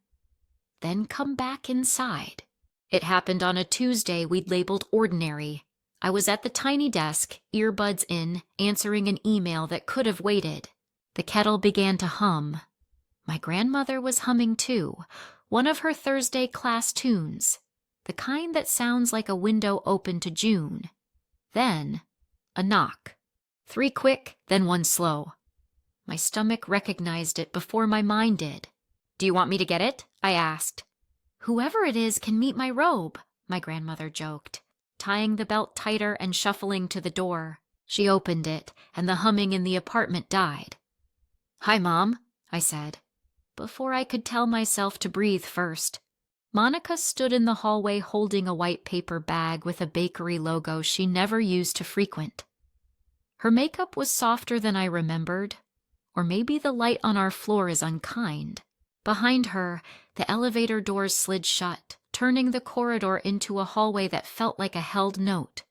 Then come back inside. It happened on a Tuesday we'd labeled ordinary. I was at the tiny desk, earbuds in, answering an email that could have waited. The kettle began to hum. My grandmother was humming too, one of her Thursday class tunes, the kind that sounds like a window open to June. Then, a knock. 3 quick, then 1 slow. My stomach recognized it before my mind did. "Do you want me to get it?" I asked. "Whoever it is can meet my robe," my grandmother joked, tying the belt tighter and shuffling to the door. She opened it, and the humming in the apartment died. "Hi, Mom," I said, before I could tell myself to breathe first. Monica stood in the hallway holding a white paper bag with a bakery logo she never used to frequent. Her makeup was softer than I remembered, or maybe the light on our floor is unkind. Behind her, the elevator doors slid shut, turning the corridor into a hallway that felt like a held note.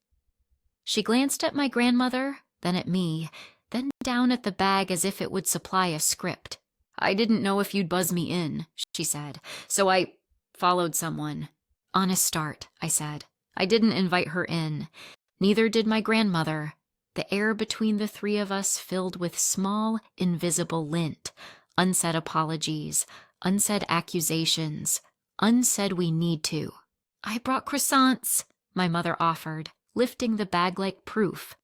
She glanced at my grandmother, then at me, then down at the bag as if it would supply a script. "I didn't know if you'd buzz me in," she said, "so I followed someone." "Honest start," I said. I didn't invite her in. Neither did my grandmother. The air between the three of us filled with small, invisible lint, unsaid apologies, unsaid accusations, unsaid we need to. "I brought croissants," my mother offered, lifting the bag like proof.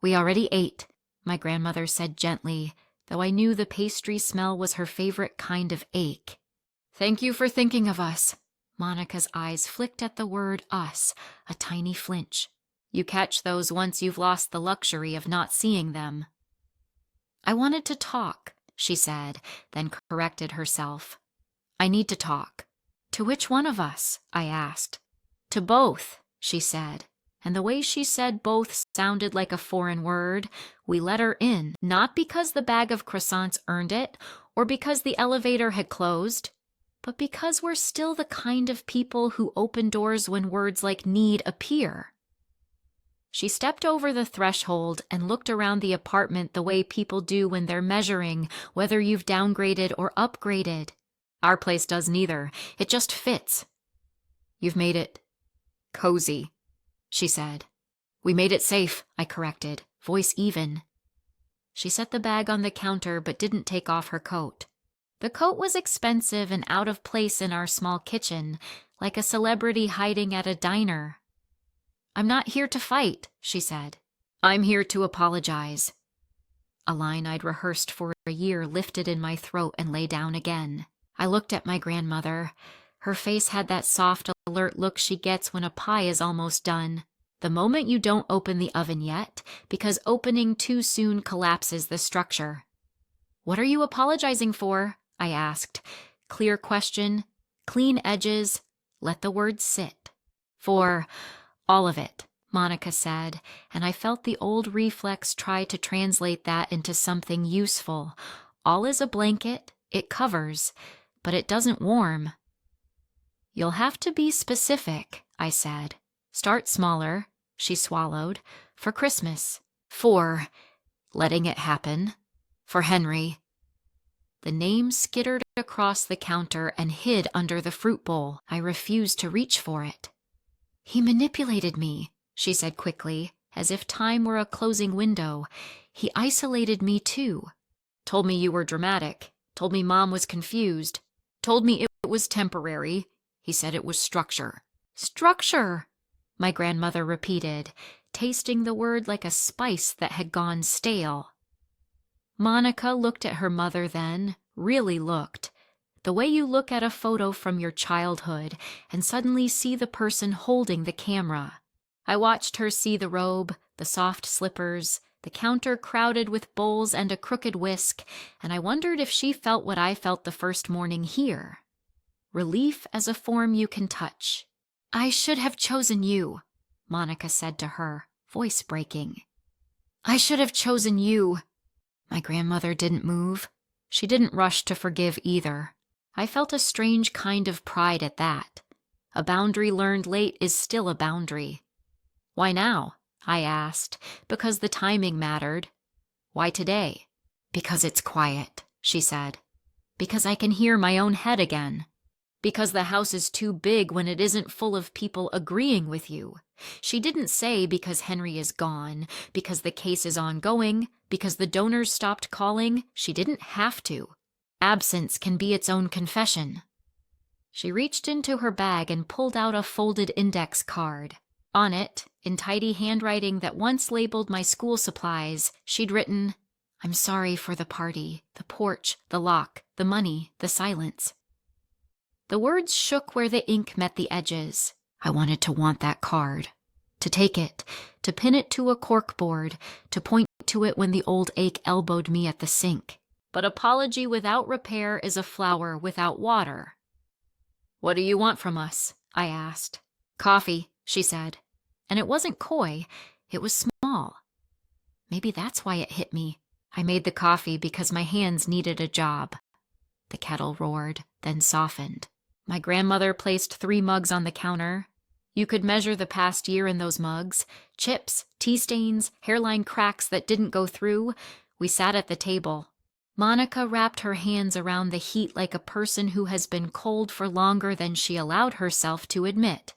"We already ate," my grandmother said gently, though I knew the pastry smell was her favorite kind of ache. "Thank you for thinking of us." Monica's eyes flicked at the word us, a tiny flinch. "You catch those once you've lost the luxury of not seeing them." "I wanted to talk," she said, then corrected herself. "I need to talk." "To which one of us?" I asked. "To both," she said, and the way she said both sounded like a foreign word. We let her in, not because the bag of croissants earned it, or because the elevator had closed, but because we're still the kind of people who open doors when words like need appear. She stepped over the threshold and looked around the apartment the way people do when they're measuring whether you've downgraded or upgraded. Our place does neither. It just fits. "You've made it cozy," she said. "We made it safe," I corrected, voice even. She set the bag on the counter but didn't take off her coat. The coat was expensive and out of place in our small kitchen, like a celebrity hiding at a diner. "I'm not here to fight," she said. "I'm here to apologize." A line I'd rehearsed for a year lifted in my throat and lay down again. I looked at my grandmother. Her face had that soft, alert look she gets when a pie is almost done. The moment you don't open the oven yet, because opening too soon collapses the structure. "What are you apologizing for?" I asked. Clear question, clean edges, let the words sit. "For all of it," Monica said, and I felt the old reflex try to translate that into something useful. All is a blanket, it covers, but it doesn't warm. "You'll have to be specific," I said. "Start smaller," she swallowed. "For Christmas. For letting it happen. For Henry." The name skittered across the counter and hid under the fruit bowl. I refused to reach for it. "He manipulated me," she said quickly, as if time were a closing window. "He isolated me too. Told me you were dramatic. Told me Mom was confused. Told me it was temporary. He said it was structure." "Structure," my grandmother repeated, tasting the word like a spice that had gone stale. Monica looked at her mother then, really looked. The way you look at a photo from your childhood and suddenly see the person holding the camera. I watched her see the robe, the soft slippers, the counter crowded with bowls and a crooked whisk, and I wondered if she felt what I felt the first morning here. Relief as a form you can touch. "I should have chosen you," Monica said to her, voice breaking. "I should have chosen you." My grandmother didn't move. She didn't rush to forgive either. I felt a strange kind of pride at that. A boundary learned late is still a boundary. "Why now?" I asked. "Because the timing mattered." "Why today?" "Because it's quiet," she said. "Because I can hear my own head again. Because the house is too big when it isn't full of people agreeing with you." She didn't say because Henry is gone, because the case is ongoing, because the donors stopped calling. She didn't have to. Absence can be its own confession. She reached into her bag and pulled out a folded index card. On it, in tidy handwriting that once labeled my school supplies, she'd written, "I'm sorry for the party, the porch, the lock, the money, the silence." The words shook where the ink met the edges. I wanted to want that card, to take it, to pin it to a corkboard, to point to it when the old ache elbowed me at the sink. But apology without repair is a flower without water. "What do you want from us?" I asked. "Coffee," she said. And it wasn't coy, it was small. Maybe that's why it hit me. I made the coffee because my hands needed a job. The kettle roared, then softened. My grandmother placed 3 mugs on the counter. You could measure the past year in those mugs. Chips, tea stains, hairline cracks that didn't go through. We sat at the table. Monica wrapped her hands around the heat like a person who has been cold for longer than she allowed herself to admit.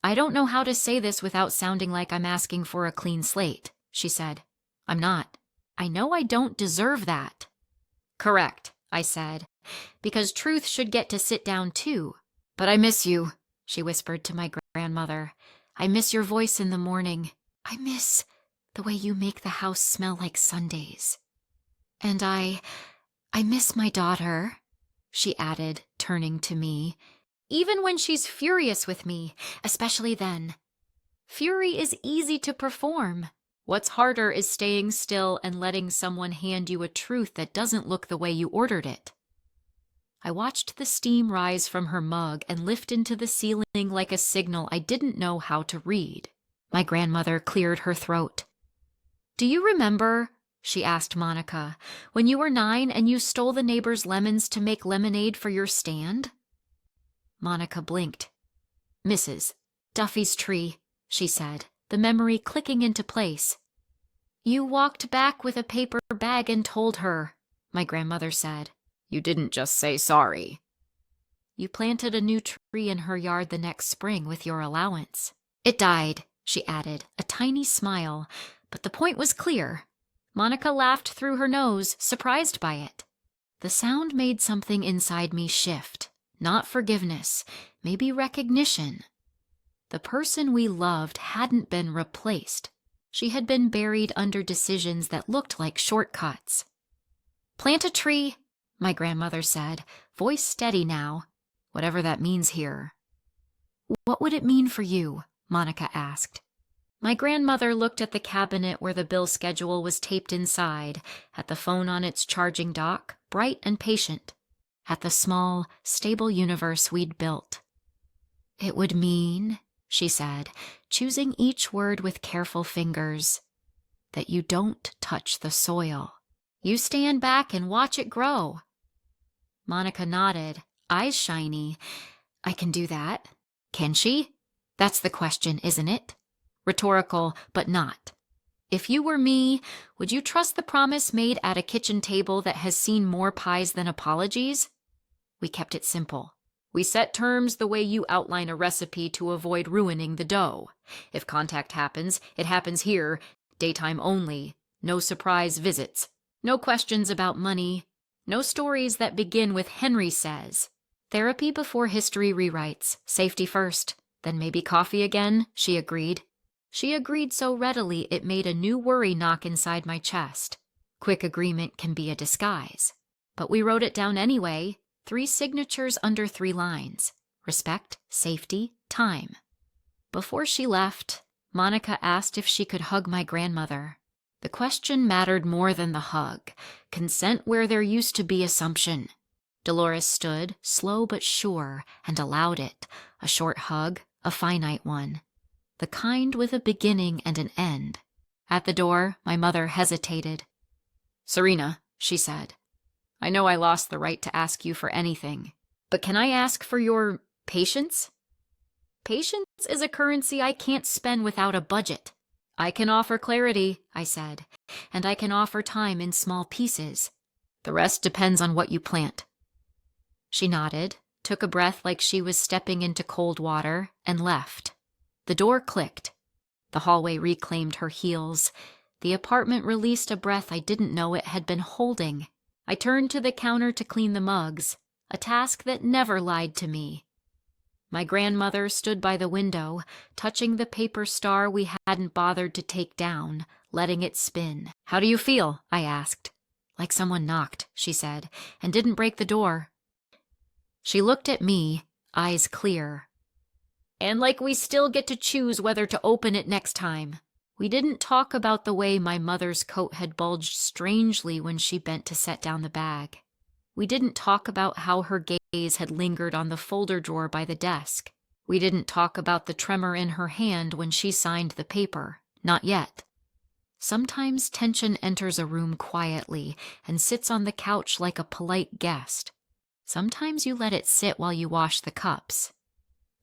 "I don't know how to say this without sounding like I'm asking for a clean slate," she said. "I'm not. I know I don't deserve that." "Correct," I said, "because truth should get to sit down too. But I miss you," she whispered to my grandmother. "I miss your voice in the morning. I miss the way you make the house smell like Sundays. And I miss my daughter," she added, turning to me, "even when she's furious with me, especially then. Fury is easy to perform. What's harder is staying still and letting someone hand you a truth that doesn't look the way you ordered it." I watched the steam rise from her mug and lift into the ceiling like a signal I didn't know how to read. My grandmother cleared her throat. "Do you remember," she asked Monica, "when you were 9 and you stole the neighbor's lemons to make lemonade for your stand?" Monica blinked. "Mrs. Duffy's tree," she said, the memory clicking into place. "You walked back with a paper bag and told her," my grandmother said. "You didn't just say sorry." "You planted a new tree in her yard the next spring with your allowance. It died," she added, a tiny smile, but the point was clear. Monica laughed through her nose, surprised by it. The sound made something inside me shift. Not forgiveness, maybe recognition. The person we loved hadn't been replaced. She had been buried under decisions that looked like shortcuts. "Plant a tree," my grandmother said, voice steady now, "whatever that means here." "What would it mean for you?" Monica asked. My grandmother looked at the cabinet where the bill schedule was taped inside, at the phone on its charging dock, bright and patient, at the small, stable universe we'd built. "It would mean," she said, choosing each word with careful fingers, "that you don't touch the soil. You stand back and watch it grow." Monica nodded, eyes shiny. "I can do that." Can she? That's the question, isn't it? Rhetorical, but not. If you were me, would you trust the promise made at a kitchen table that has seen more pies than apologies? We kept it simple. We set terms the way you outline a recipe to avoid ruining the dough. If contact happens, it happens here, daytime only, no surprise visits, no questions about money, no stories that begin with "Henry says." Therapy before history rewrites, safety first, then maybe coffee again, she agreed. She agreed so readily it made a new worry knock inside my chest. Quick agreement can be a disguise. But we wrote it down anyway, 3 signatures under 3 lines. Respect, safety, time. Before she left, Monica asked if she could hug my grandmother. The question mattered more than the hug. Consent where there used to be assumption. Dolores stood, slow but sure, and allowed it. A short hug, a finite one. The kind with a beginning and an end. At the door, my mother hesitated. "Serena," she said, "I know I lost the right to ask you for anything, but can I ask for your patience?" "Patience is a currency I can't spend without a budget." "I can offer clarity," I said, "and I can offer time in small pieces. The rest depends on what you plant." She nodded, took a breath like she was stepping into cold water, and left. The door clicked. The hallway reclaimed her heels. The apartment released a breath I didn't know it had been holding. I turned to the counter to clean the mugs, a task that never lied to me. My grandmother stood by the window, touching the paper star we hadn't bothered to take down, letting it spin. "How do you feel?" I asked. "Like someone knocked," she said, "and didn't break the door." She looked at me, eyes clear. "And like we still get to choose whether to open it next time." We didn't talk about the way my mother's coat had bulged strangely when she bent to set down the bag. We didn't talk about how her gaze had lingered on the folder drawer by the desk. We didn't talk about the tremor in her hand when she signed the paper. Not yet. Sometimes tension enters a room quietly and sits on the couch like a polite guest. Sometimes you let it sit while you wash the cups.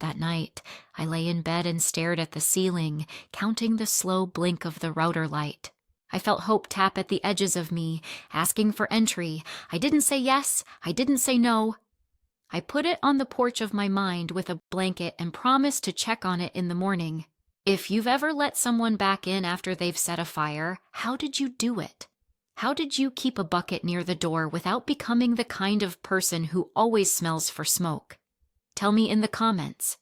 That night, I lay in bed and stared at the ceiling, counting the slow blink of the router light. I felt hope tap at the edges of me, asking for entry. I didn't say yes, I didn't say no. I put it on the porch of my mind with a blanket and promised to check on it in the morning. If you've ever let someone back in after they've set a fire, how did you do it? How did you keep a bucket near the door without becoming the kind of person who always smells for smoke? Tell me in the comments.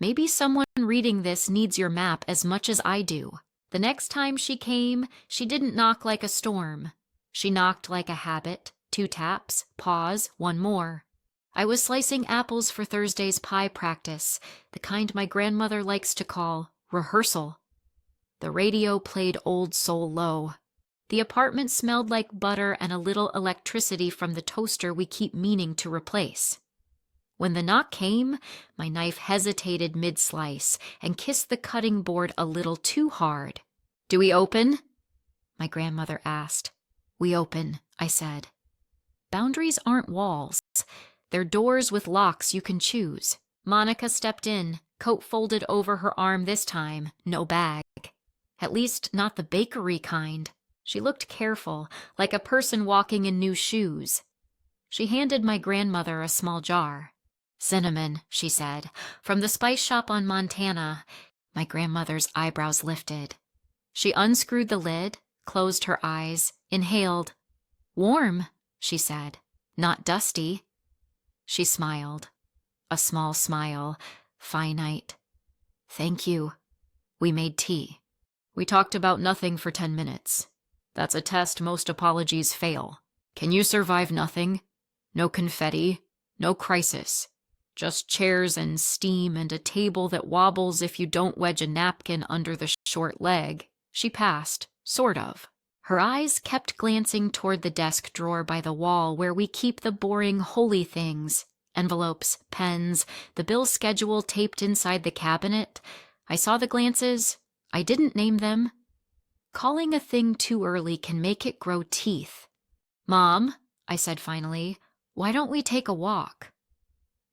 Maybe someone reading this needs your map as much as I do. The next time she came, she didn't knock like a storm. She knocked like a habit, 2 taps, pause, 1 more. I was slicing apples for Thursday's pie practice, the kind my grandmother likes to call rehearsal. The radio played Old Soul low. The apartment smelled like butter and a little electricity from the toaster we keep meaning to replace. When the knock came, my knife hesitated mid-slice and kissed the cutting board a little too hard. "Do we open?" my grandmother asked. "We open," I said. Boundaries aren't walls. They're doors with locks you can choose. Monica stepped in, coat folded over her arm this time, no bag. At least not the bakery kind. She looked careful, like a person walking in new shoes. She handed my grandmother a small jar. "Cinnamon," she said, "from the spice shop on Montana." My grandmother's eyebrows lifted. She unscrewed the lid, closed her eyes, inhaled. "Warm," she said, "not dusty." She smiled. A small smile, finite. "Thank you." We made tea. We talked about nothing for 10 minutes. That's a test most apologies fail. Can you survive nothing? No confetti, no crisis. Just chairs and steam and a table that wobbles if you don't wedge a napkin under the short leg. She passed, sort of. Her eyes kept glancing toward the desk drawer by the wall where we keep the boring holy things. Envelopes, pens, the bill schedule taped inside the cabinet. I saw the glances. I didn't name them. Calling a thing too early can make it grow teeth. "Mom," I said finally, "why don't we take a walk?"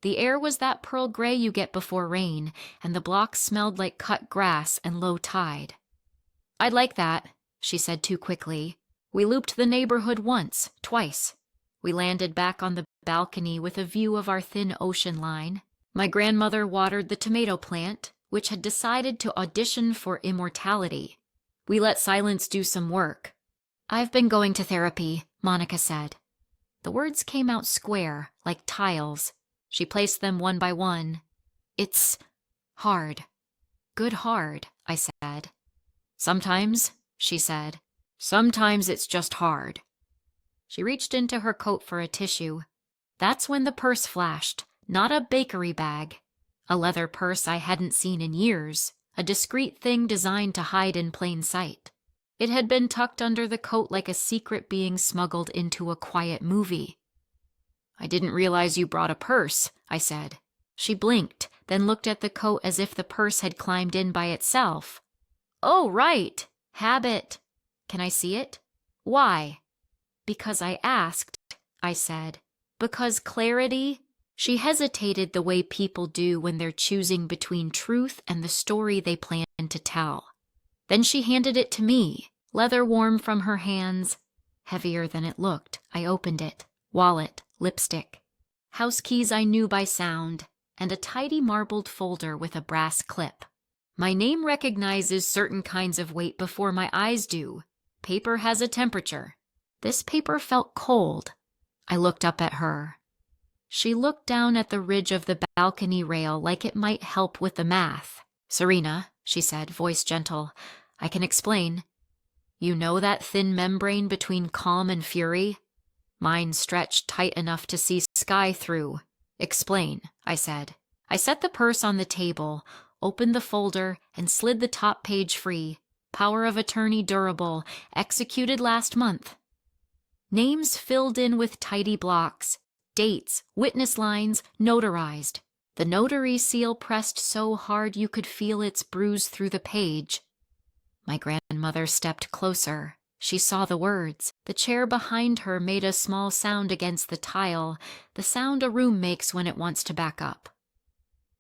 The air was that pearl gray you get before rain, and the block smelled like cut grass and low tide. "I'd like that," she said too quickly. We looped the neighborhood once, twice. We landed back on the balcony with a view of our thin ocean line. My grandmother watered the tomato plant, which had decided to audition for immortality. We let silence do some work. "I've been going to therapy," Monica said. The words came out square, like tiles. She placed them one by one. "It's hard. Good hard," I said. "Sometimes," she said. "Sometimes it's just hard." She reached into her coat for a tissue. That's when the purse flashed, not a bakery bag. A leather purse I hadn't seen in years, a discreet thing designed to hide in plain sight. It had been tucked under the coat like a secret being smuggled into a quiet movie. "I didn't realize you brought a purse," I said. She blinked, then looked at the coat as if the purse had climbed in by itself. "Oh, right. Habit. Can I see it?" "Why?" "Because I asked," I said. "Because clarity." She hesitated the way people do when they're choosing between truth and the story they plan to tell. Then she handed it to me, leather warm from her hands. Heavier than it looked. I opened it. Wallet, lipstick. House keys I knew by sound, and a tidy marbled folder with a brass clip. My name recognizes certain kinds of weight before my eyes do. Paper has a temperature. This paper felt cold. I looked up at her. She looked down at the ridge of the balcony rail like it might help with the math. "Serena," she said, voice gentle, "I can explain. You know that thin membrane between calm and fury? Mine stretched tight enough to see sky through. Explain," I said. I set the purse on the table, opened the folder, and slid the top page free. Power of attorney durable, executed last month. Names filled in with tidy blocks. Dates, witness lines, notarized. The notary seal pressed so hard you could feel its bruise through the page. My grandmother stepped closer. She saw the words. The chair behind her made a small sound against the tile, the sound a room makes when it wants to back up.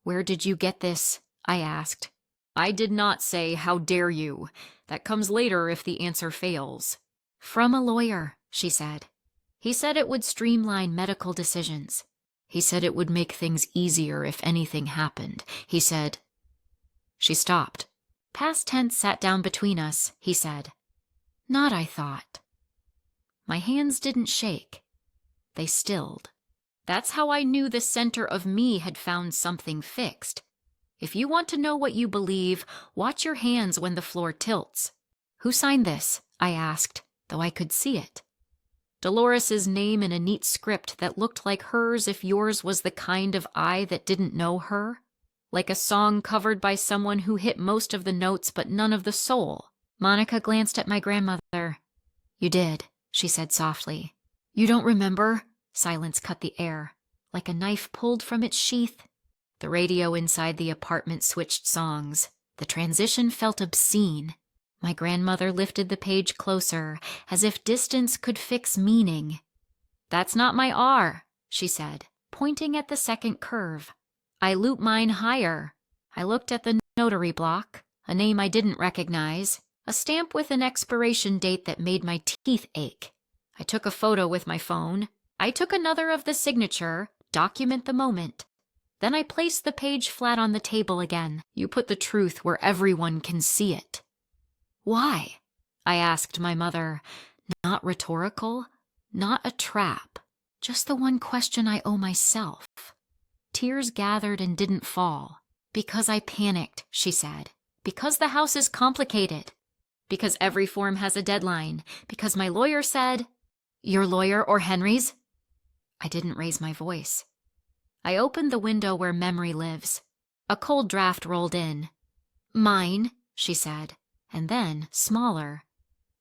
"Where did you get this?" I asked. "I did not say, 'How dare you?' That comes later if the answer fails." "From a lawyer," she said. "He said it would streamline medical decisions. He said it would make things easier if anything happened. He said—" She stopped. "Past tense sat down between us," he said. "Not," I thought. My hands didn't shake. They stilled. That's how I knew the center of me had found something fixed. If you want to know what you believe, watch your hands when the floor tilts. "Who signed this?" I asked, though I could see it. Dolores's name in a neat script that looked like hers if yours was the kind of eye that didn't know her. Like a song covered by someone who hit most of the notes but none of the soul. Monica glanced at my grandmother. "You did," she said softly. "You don't remember?" Silence cut the air, like a knife pulled from its sheath. The radio inside the apartment switched songs. The transition felt obscene. My grandmother lifted the page closer, as if distance could fix meaning. "That's not my R," she said, pointing at the second curve. I looped mine higher. I looked at the notary block, a name I didn't recognize, a stamp with an expiration date that made my teeth ache. I took a photo with my phone. I took another of the signature, document the moment. Then I placed the page flat on the table again. You put the truth where everyone can see it. "Why?" I asked my mother. Not rhetorical, not a trap, just the one question I owe myself. Tears gathered and didn't fall. "Because I panicked," she said. "Because the house is complicated. Because every form has a deadline. Because my lawyer said, "Your lawyer or Henry's?" I didn't raise my voice. I opened the window where memory lives. A cold draft rolled in. "Mine," she said, and then, smaller.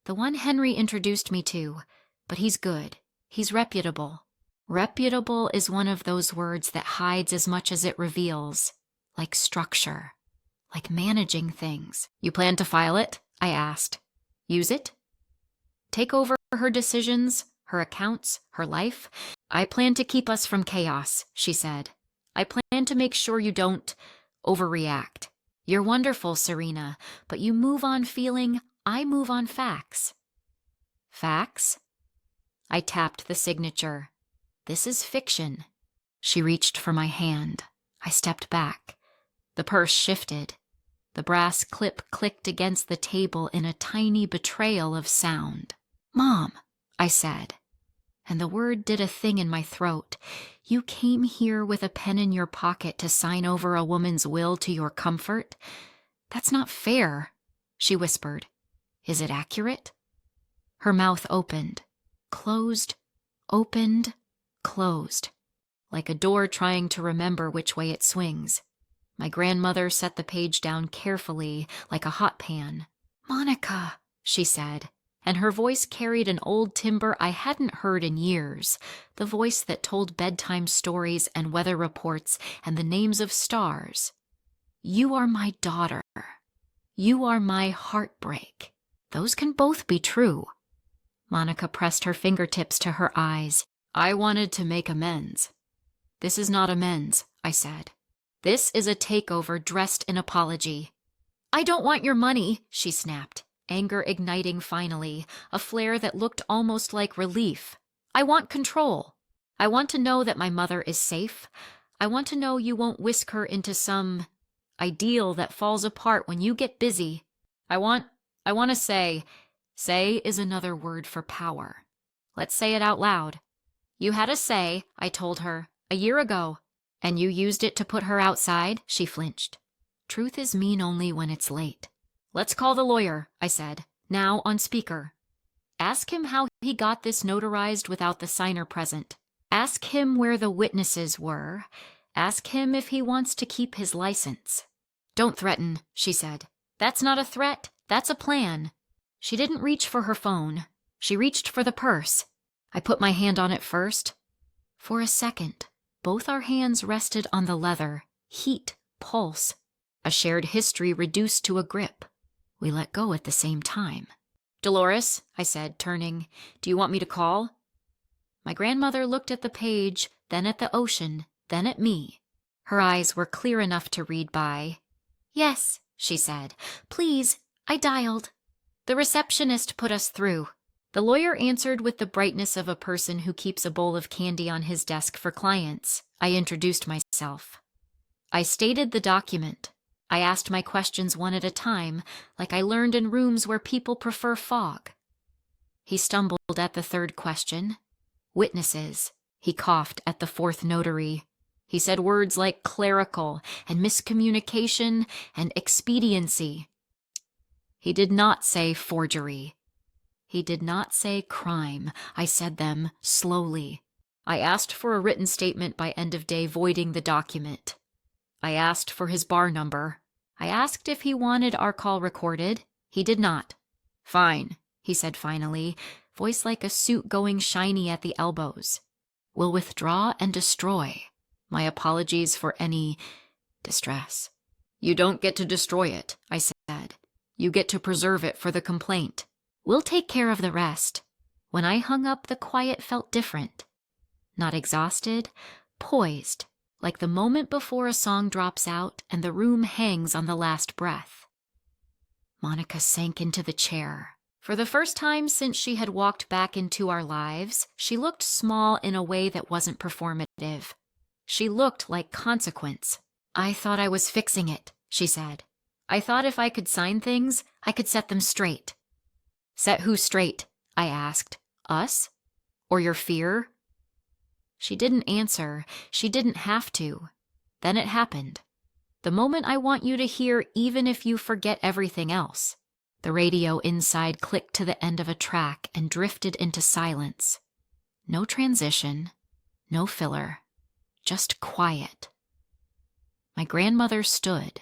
"The one Henry introduced me to, but he's good. He's reputable." Reputable is one of those words that hides as much as it reveals, like structure, like managing things. "You plan to file it?" I asked. "Use it? Take over her decisions, her accounts, her life?" "I plan to keep us from chaos," she said. "I plan to make sure you don't overreact. You're wonderful, Serena, but you move on feeling, I move on facts." "Facts?" I tapped the signature. "This is fiction." She reached for my hand. I stepped back. The purse shifted. The brass clip clicked against the table in a tiny betrayal of sound. "Mom," I said, and the word did a thing in my throat. "You came here with a pen in your pocket to sign over a woman's will to your comfort? That's not fair," she whispered. "Is it accurate?" Her mouth opened, closed, opened, closed, like a door trying to remember which way it swings. My grandmother set the page down carefully, like a hot pan. "Monica," she said, and her voice carried an old timbre I hadn't heard in years, the voice that told bedtime stories and weather reports and the names of stars. "You are my daughter. You are my heartbreak. Those can both be true." Monica pressed her fingertips to her eyes. "I wanted to make amends." "This is not amends," I said. "This is a takeover dressed in apology." "I don't want your money," she snapped, anger igniting finally, a flare that looked almost like relief. "I want control. I want to know that my mother is safe. I want to know you won't whisk her into some ideal that falls apart when you get busy. I want to say is another word for power. Let's say it out loud. You had a say," I told her, "a year ago. And you used it to put her outside?" She flinched. "Truth is mean only when it's late." "Let's call the lawyer," I said, now on speaker. "Ask him how he got this notarized without the signer present. Ask him where the witnesses were. Ask him if he wants to keep his license." "Don't threaten," she said. "That's not a threat. That's a plan." She didn't reach for her phone. She reached for the purse. I put my hand on it first. For a second, both our hands rested on the leather, heat, pulse, a shared history reduced to a grip. We let go at the same time. "Dolores," I said, turning, "do you want me to call?" My grandmother looked at the page, then at the ocean, then at me. Her eyes were clear enough to read by. "Yes," she said. "Please, I dialed. The receptionist put us through." The lawyer answered with the brightness of a person who keeps a bowl of candy on his desk for clients. I introduced myself. I stated the document. I asked my questions one at a time, like I learned in rooms where people prefer fog. He stumbled at the third question. "Witnesses." He coughed at the fourth notary. He said words like clerical and miscommunication and expediency. He did not say forgery. He did not say crime. I said them slowly. I asked for a written statement by end of day voiding the document. I asked for his bar number. I asked if he wanted our call recorded. He did not. "Fine," he said finally, voice like a suit going shiny at the elbows. "We'll withdraw and destroy. My apologies for any distress." "You don't get to destroy it," I said. "You get to preserve it for the complaint. We'll take care of the rest." When I hung up, the quiet felt different. Not exhausted, poised, like the moment before a song drops out and the room hangs on the last breath. Monica sank into the chair. For the first time since she had walked back into our lives, she looked small in a way that wasn't performative. She looked like consequence. "I thought I was fixing it," she said. "I thought if I could sign things, I could set them straight." "Set who straight?" I asked. "Us? Or your fear?" She didn't answer. She didn't have to. Then it happened. The moment I want you to hear even if you forget everything else. The radio inside clicked to the end of a track and drifted into silence. No transition, no filler, just quiet. My grandmother stood.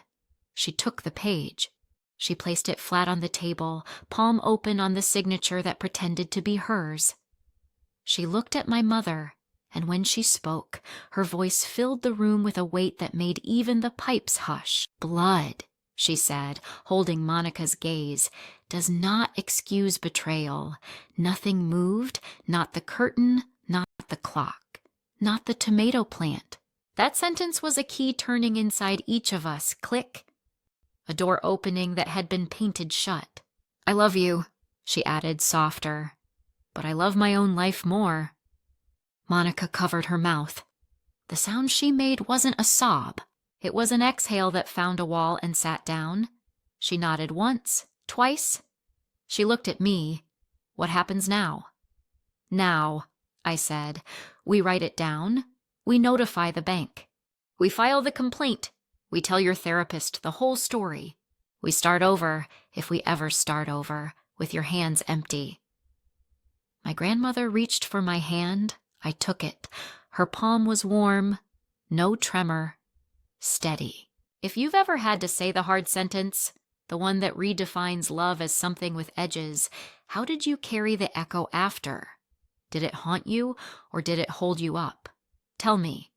She took the page. She placed it flat on the table, palm open on the signature that pretended to be hers. She looked at my mother, and when she spoke, her voice filled the room with a weight that made even the pipes hush. "Blood," she said, holding Monica's gaze, "does not excuse betrayal. Nothing moved, not the curtain, not the clock, not the tomato plant." That sentence was a key turning inside each of us. Click. A door opening that had been painted shut. "I love you," she added, softer. "But I love my own life more." Monica covered her mouth. The sound she made wasn't a sob. It was an exhale that found a wall and sat down. She nodded once, twice. She looked at me. "What happens now?" "Now," I said, "we write it down. We notify the bank. We file the complaint. We tell your therapist the whole story. We start over, if we ever start over, with your hands empty." My grandmother reached for my hand. I took it. Her palm was warm, no tremor, steady. If you've ever had to say the hard sentence, the one that redefines love as something with edges, how did you carry the echo after? Did it haunt you, or did it hold you up? Tell me.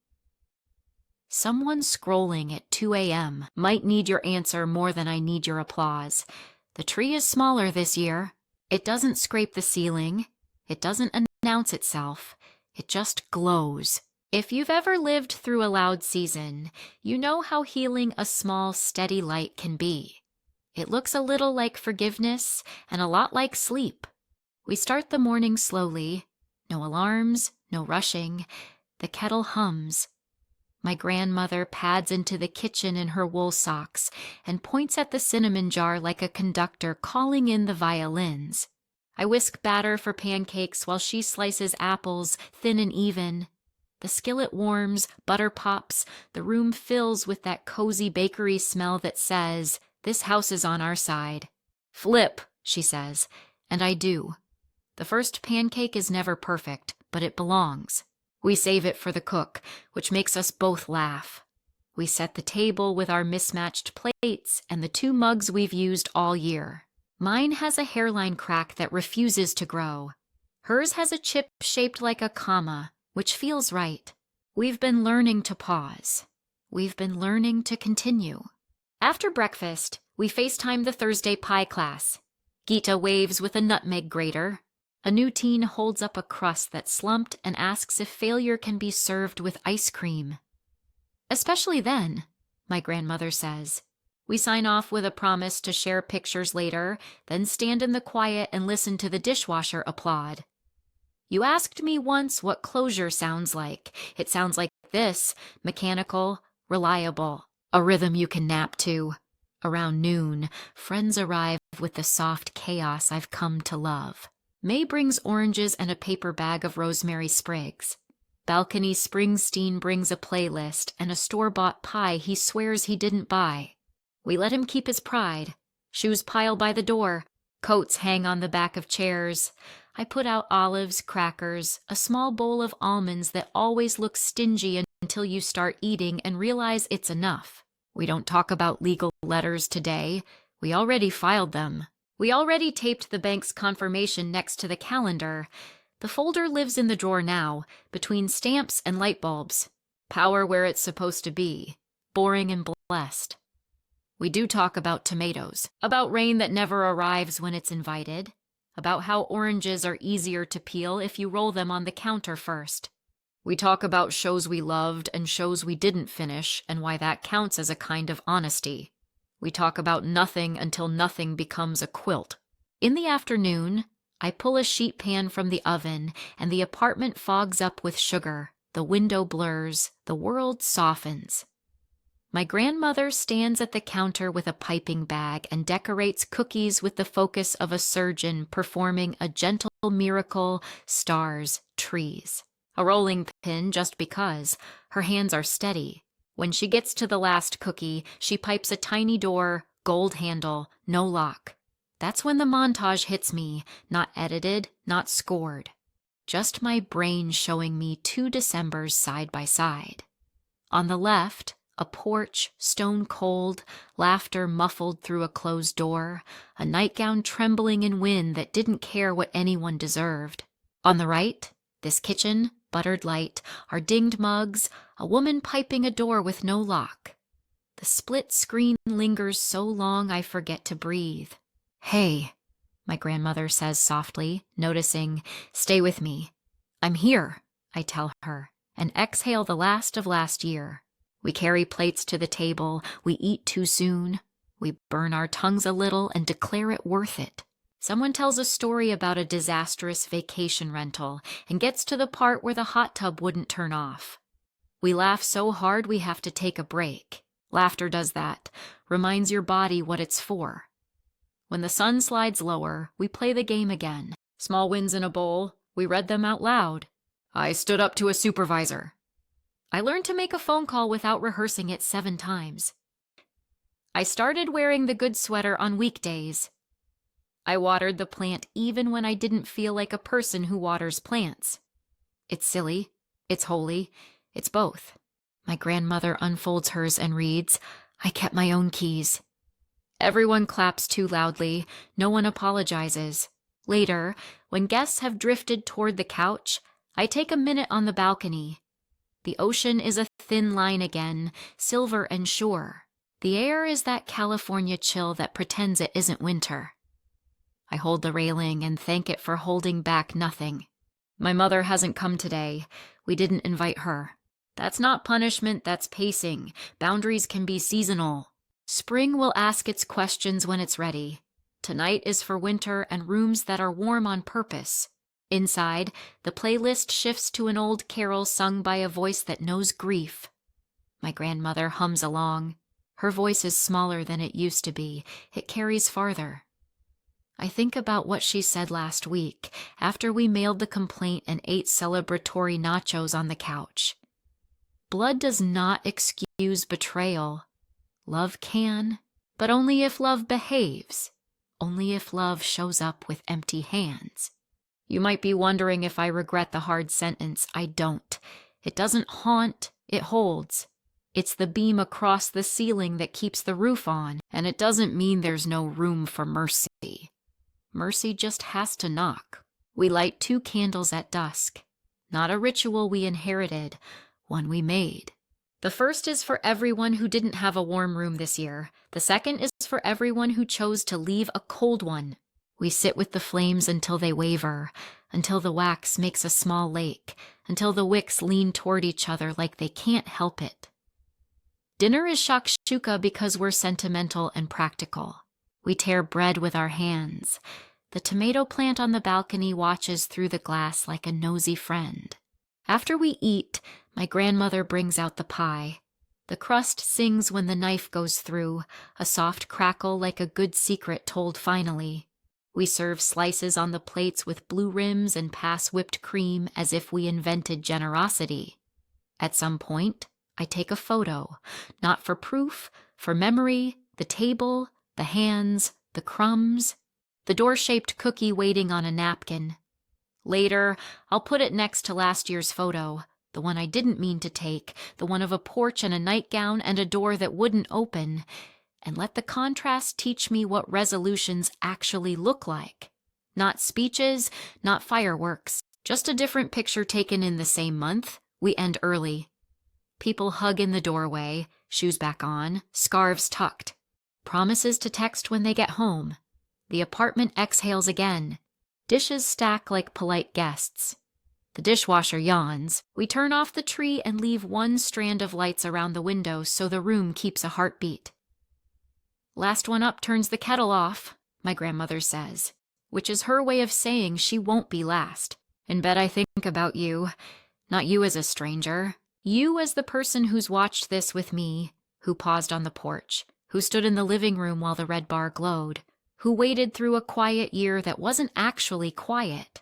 Someone scrolling at 2 a.m. might need your answer more than I need your applause. The tree is smaller this year. It doesn't scrape the ceiling. It doesn't announce itself. It just glows. If you've ever lived through a loud season, you know how healing a small, steady light can be. It looks a little like forgiveness and a lot like sleep. We start the morning slowly. No alarms, no rushing. The kettle hums. My grandmother pads into the kitchen in her wool socks and points at the cinnamon jar like a conductor calling in the violins. I whisk batter for pancakes while she slices apples, thin and even. The skillet warms, butter pops, the room fills with that cozy bakery smell that says, "This house is on our side." "Flip," she says, and I do. The first pancake is never perfect, but it belongs. We save it for the cook, which makes us both laugh. We set the table with our mismatched plates and the 2 mugs we've used all year. Mine has a hairline crack that refuses to grow. Hers has a chip shaped like a comma, which feels right. We've been learning to pause. We've been learning to continue. After breakfast, we FaceTime the Thursday pie class. Geeta waves with a nutmeg grater. A new teen holds up a crust that slumped and asks if failure can be served with ice cream. "Especially then," my grandmother says. We sign off with a promise to share pictures later, then stand in the quiet and listen to the dishwasher applaud. "You asked me once what closure sounds like. It sounds like this, mechanical, reliable, a rhythm you can nap to." Around noon, friends arrive with the soft chaos I've come to love. May brings oranges and a paper bag of rosemary sprigs. Balcony Springsteen brings a playlist and a store-bought pie he swears he didn't buy. We let him keep his pride. Shoes pile by the door. Coats hang on the back of chairs. I put out olives, crackers, a small bowl of almonds that always looks stingy until you start eating and realize it's enough. We don't talk about legal letters today. We already filed them. We already taped the bank's confirmation next to the calendar. The folder lives in the drawer now, between stamps and light bulbs. Power where it's supposed to be. Boring and blessed. We do talk about tomatoes, about rain that never arrives when it's invited, about how oranges are easier to peel if you roll them on the counter first. We talk about shows we loved and shows we didn't finish and why that counts as a kind of honesty. We talk about nothing until nothing becomes a quilt. In the afternoon, I pull a sheet pan from the oven and the apartment fogs up with sugar. The window blurs, the world softens. My grandmother stands at the counter with a piping bag and decorates cookies with the focus of a surgeon performing a gentle miracle, stars, trees. A rolling pin just because. Her hands are steady. When she gets to the last cookie, she pipes a tiny door, gold handle, no lock. That's when the montage hits me, not edited, not scored. Just my brain showing me 2 Decembers side by side. On the left, a porch, stone cold, laughter muffled through a closed door, a nightgown trembling in wind that didn't care what anyone deserved. On the right, this kitchen, buttered light, our dinged mugs, a woman piping a door with no lock. The split screen lingers so long I forget to breathe. "Hey," my grandmother says softly, noticing. "Stay with me." "I'm here," I tell her, and exhale the last of last year. We carry plates to the table, we eat too soon. We burn our tongues a little and declare it worth it. Someone tells a story about a disastrous vacation rental and gets to the part where the hot tub wouldn't turn off. We laugh so hard we have to take a break. Laughter does that, reminds your body what it's for. When the sun slides lower, we play the game again. Small wins in a bowl, we read them out loud. I stood up to a supervisor. I learned to make a phone call without rehearsing it 7 times. I started wearing the good sweater on weekdays. I watered the plant even when I didn't feel like a person who waters plants. It's silly, it's holy, it's both. My grandmother unfolds hers and reads, "I kept my own keys." Everyone claps too loudly, no one apologizes. Later, when guests have drifted toward the couch, I take a minute on the balcony. The ocean is a thin line again, silver and sure. The air is that California chill that pretends it isn't winter. I hold the railing and thank it for holding back nothing. My mother hasn't come today. We didn't invite her. That's not punishment, that's pacing. Boundaries can be seasonal. Spring will ask its questions when it's ready. Tonight is for winter and rooms that are warm on purpose. Inside, the playlist shifts to an old carol sung by a voice that knows grief. My grandmother hums along. Her voice is smaller than it used to be. It carries farther. I think about what she said last week, after we mailed the complaint and ate celebratory nachos on the couch. Blood does not excuse betrayal. Love can, but only if love behaves. Only if love shows up with empty hands. You might be wondering if I regret the hard sentence. I don't. It doesn't haunt, it holds. It's the beam across the ceiling that keeps the roof on, and it doesn't mean there's no room for mercy. Mercy just has to knock. We light 2 candles at dusk. Not a ritual we inherited, one we made. The first is for everyone who didn't have a warm room this year. The second is for everyone who chose to leave a cold one. We sit with the flames until they waver, until the wax makes a small lake, until the wicks lean toward each other like they can't help it. Dinner is shakshuka because we're sentimental and practical. We tear bread with our hands. The tomato plant on the balcony watches through the glass like a nosy friend. After we eat, my grandmother brings out the pie. The crust sings when the knife goes through, a soft crackle like a good secret told finally. We serve slices on the plates with blue rims and pass whipped cream as if we invented generosity. At some point, I take a photo, not for proof, for memory, the table, the hands, the crumbs, the door-shaped cookie waiting on a napkin. Later, I'll put it next to last year's photo, the one I didn't mean to take, the one of a porch and a nightgown and a door that wouldn't open, and let the contrast teach me what resolutions actually look like. Not speeches, not fireworks, just a different picture taken in the same month. We end early. People hug in the doorway, shoes back on, scarves tucked. Promises to text when they get home. The apartment exhales again. Dishes stack like polite guests. The dishwasher yawns. We turn off the tree and leave 1 strand of lights around the window so the room keeps a heartbeat. Last one up turns the kettle off, my grandmother says, which is her way of saying she won't be last. In bed I think about you, not you as a stranger. You as the person who's watched this with me, who paused on the porch, who stood in the living room while the red bar glowed, who waited through a quiet year that wasn't actually quiet.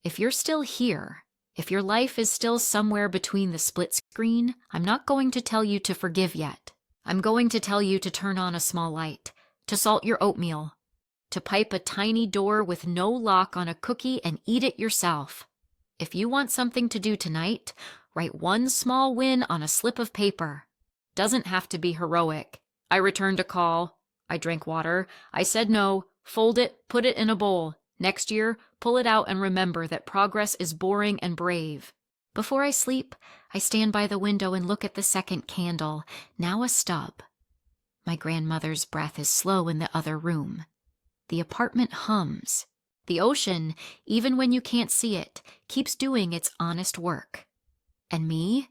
If you're still here, if your life is still somewhere between the split screen, I'm not going to tell you to forgive yet. I'm going to tell you to turn on a small light, to salt your oatmeal, To pipe a tiny door with no lock on a cookie and eat it yourself. If you want something to do tonight, write one small win on a slip of paper. Doesn't have to be heroic. I returned a call. I drank water. I said no. Fold it, put it in a bowl. Next year, pull it out and remember that progress is boring and brave. Before I sleep, I stand by the window and look at the second candle, now a stub. My grandmother's breath is slow in the other room. The apartment hums. The ocean, even when you can't see it, keeps doing its honest work. And me?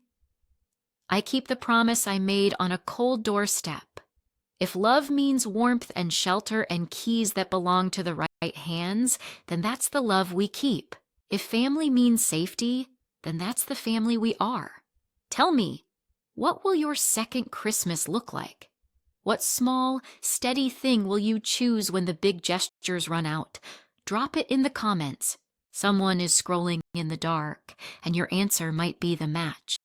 I keep the promise I made on a cold doorstep. If love means warmth and shelter and keys that belong to the right hands, then that's the love we keep. If family means safety, then that's the family we are. Tell me, what will your second Christmas look like? What small, steady thing will you choose when the big gestures run out? Drop it in the comments. Someone is scrolling in the dark, and your answer might be the match.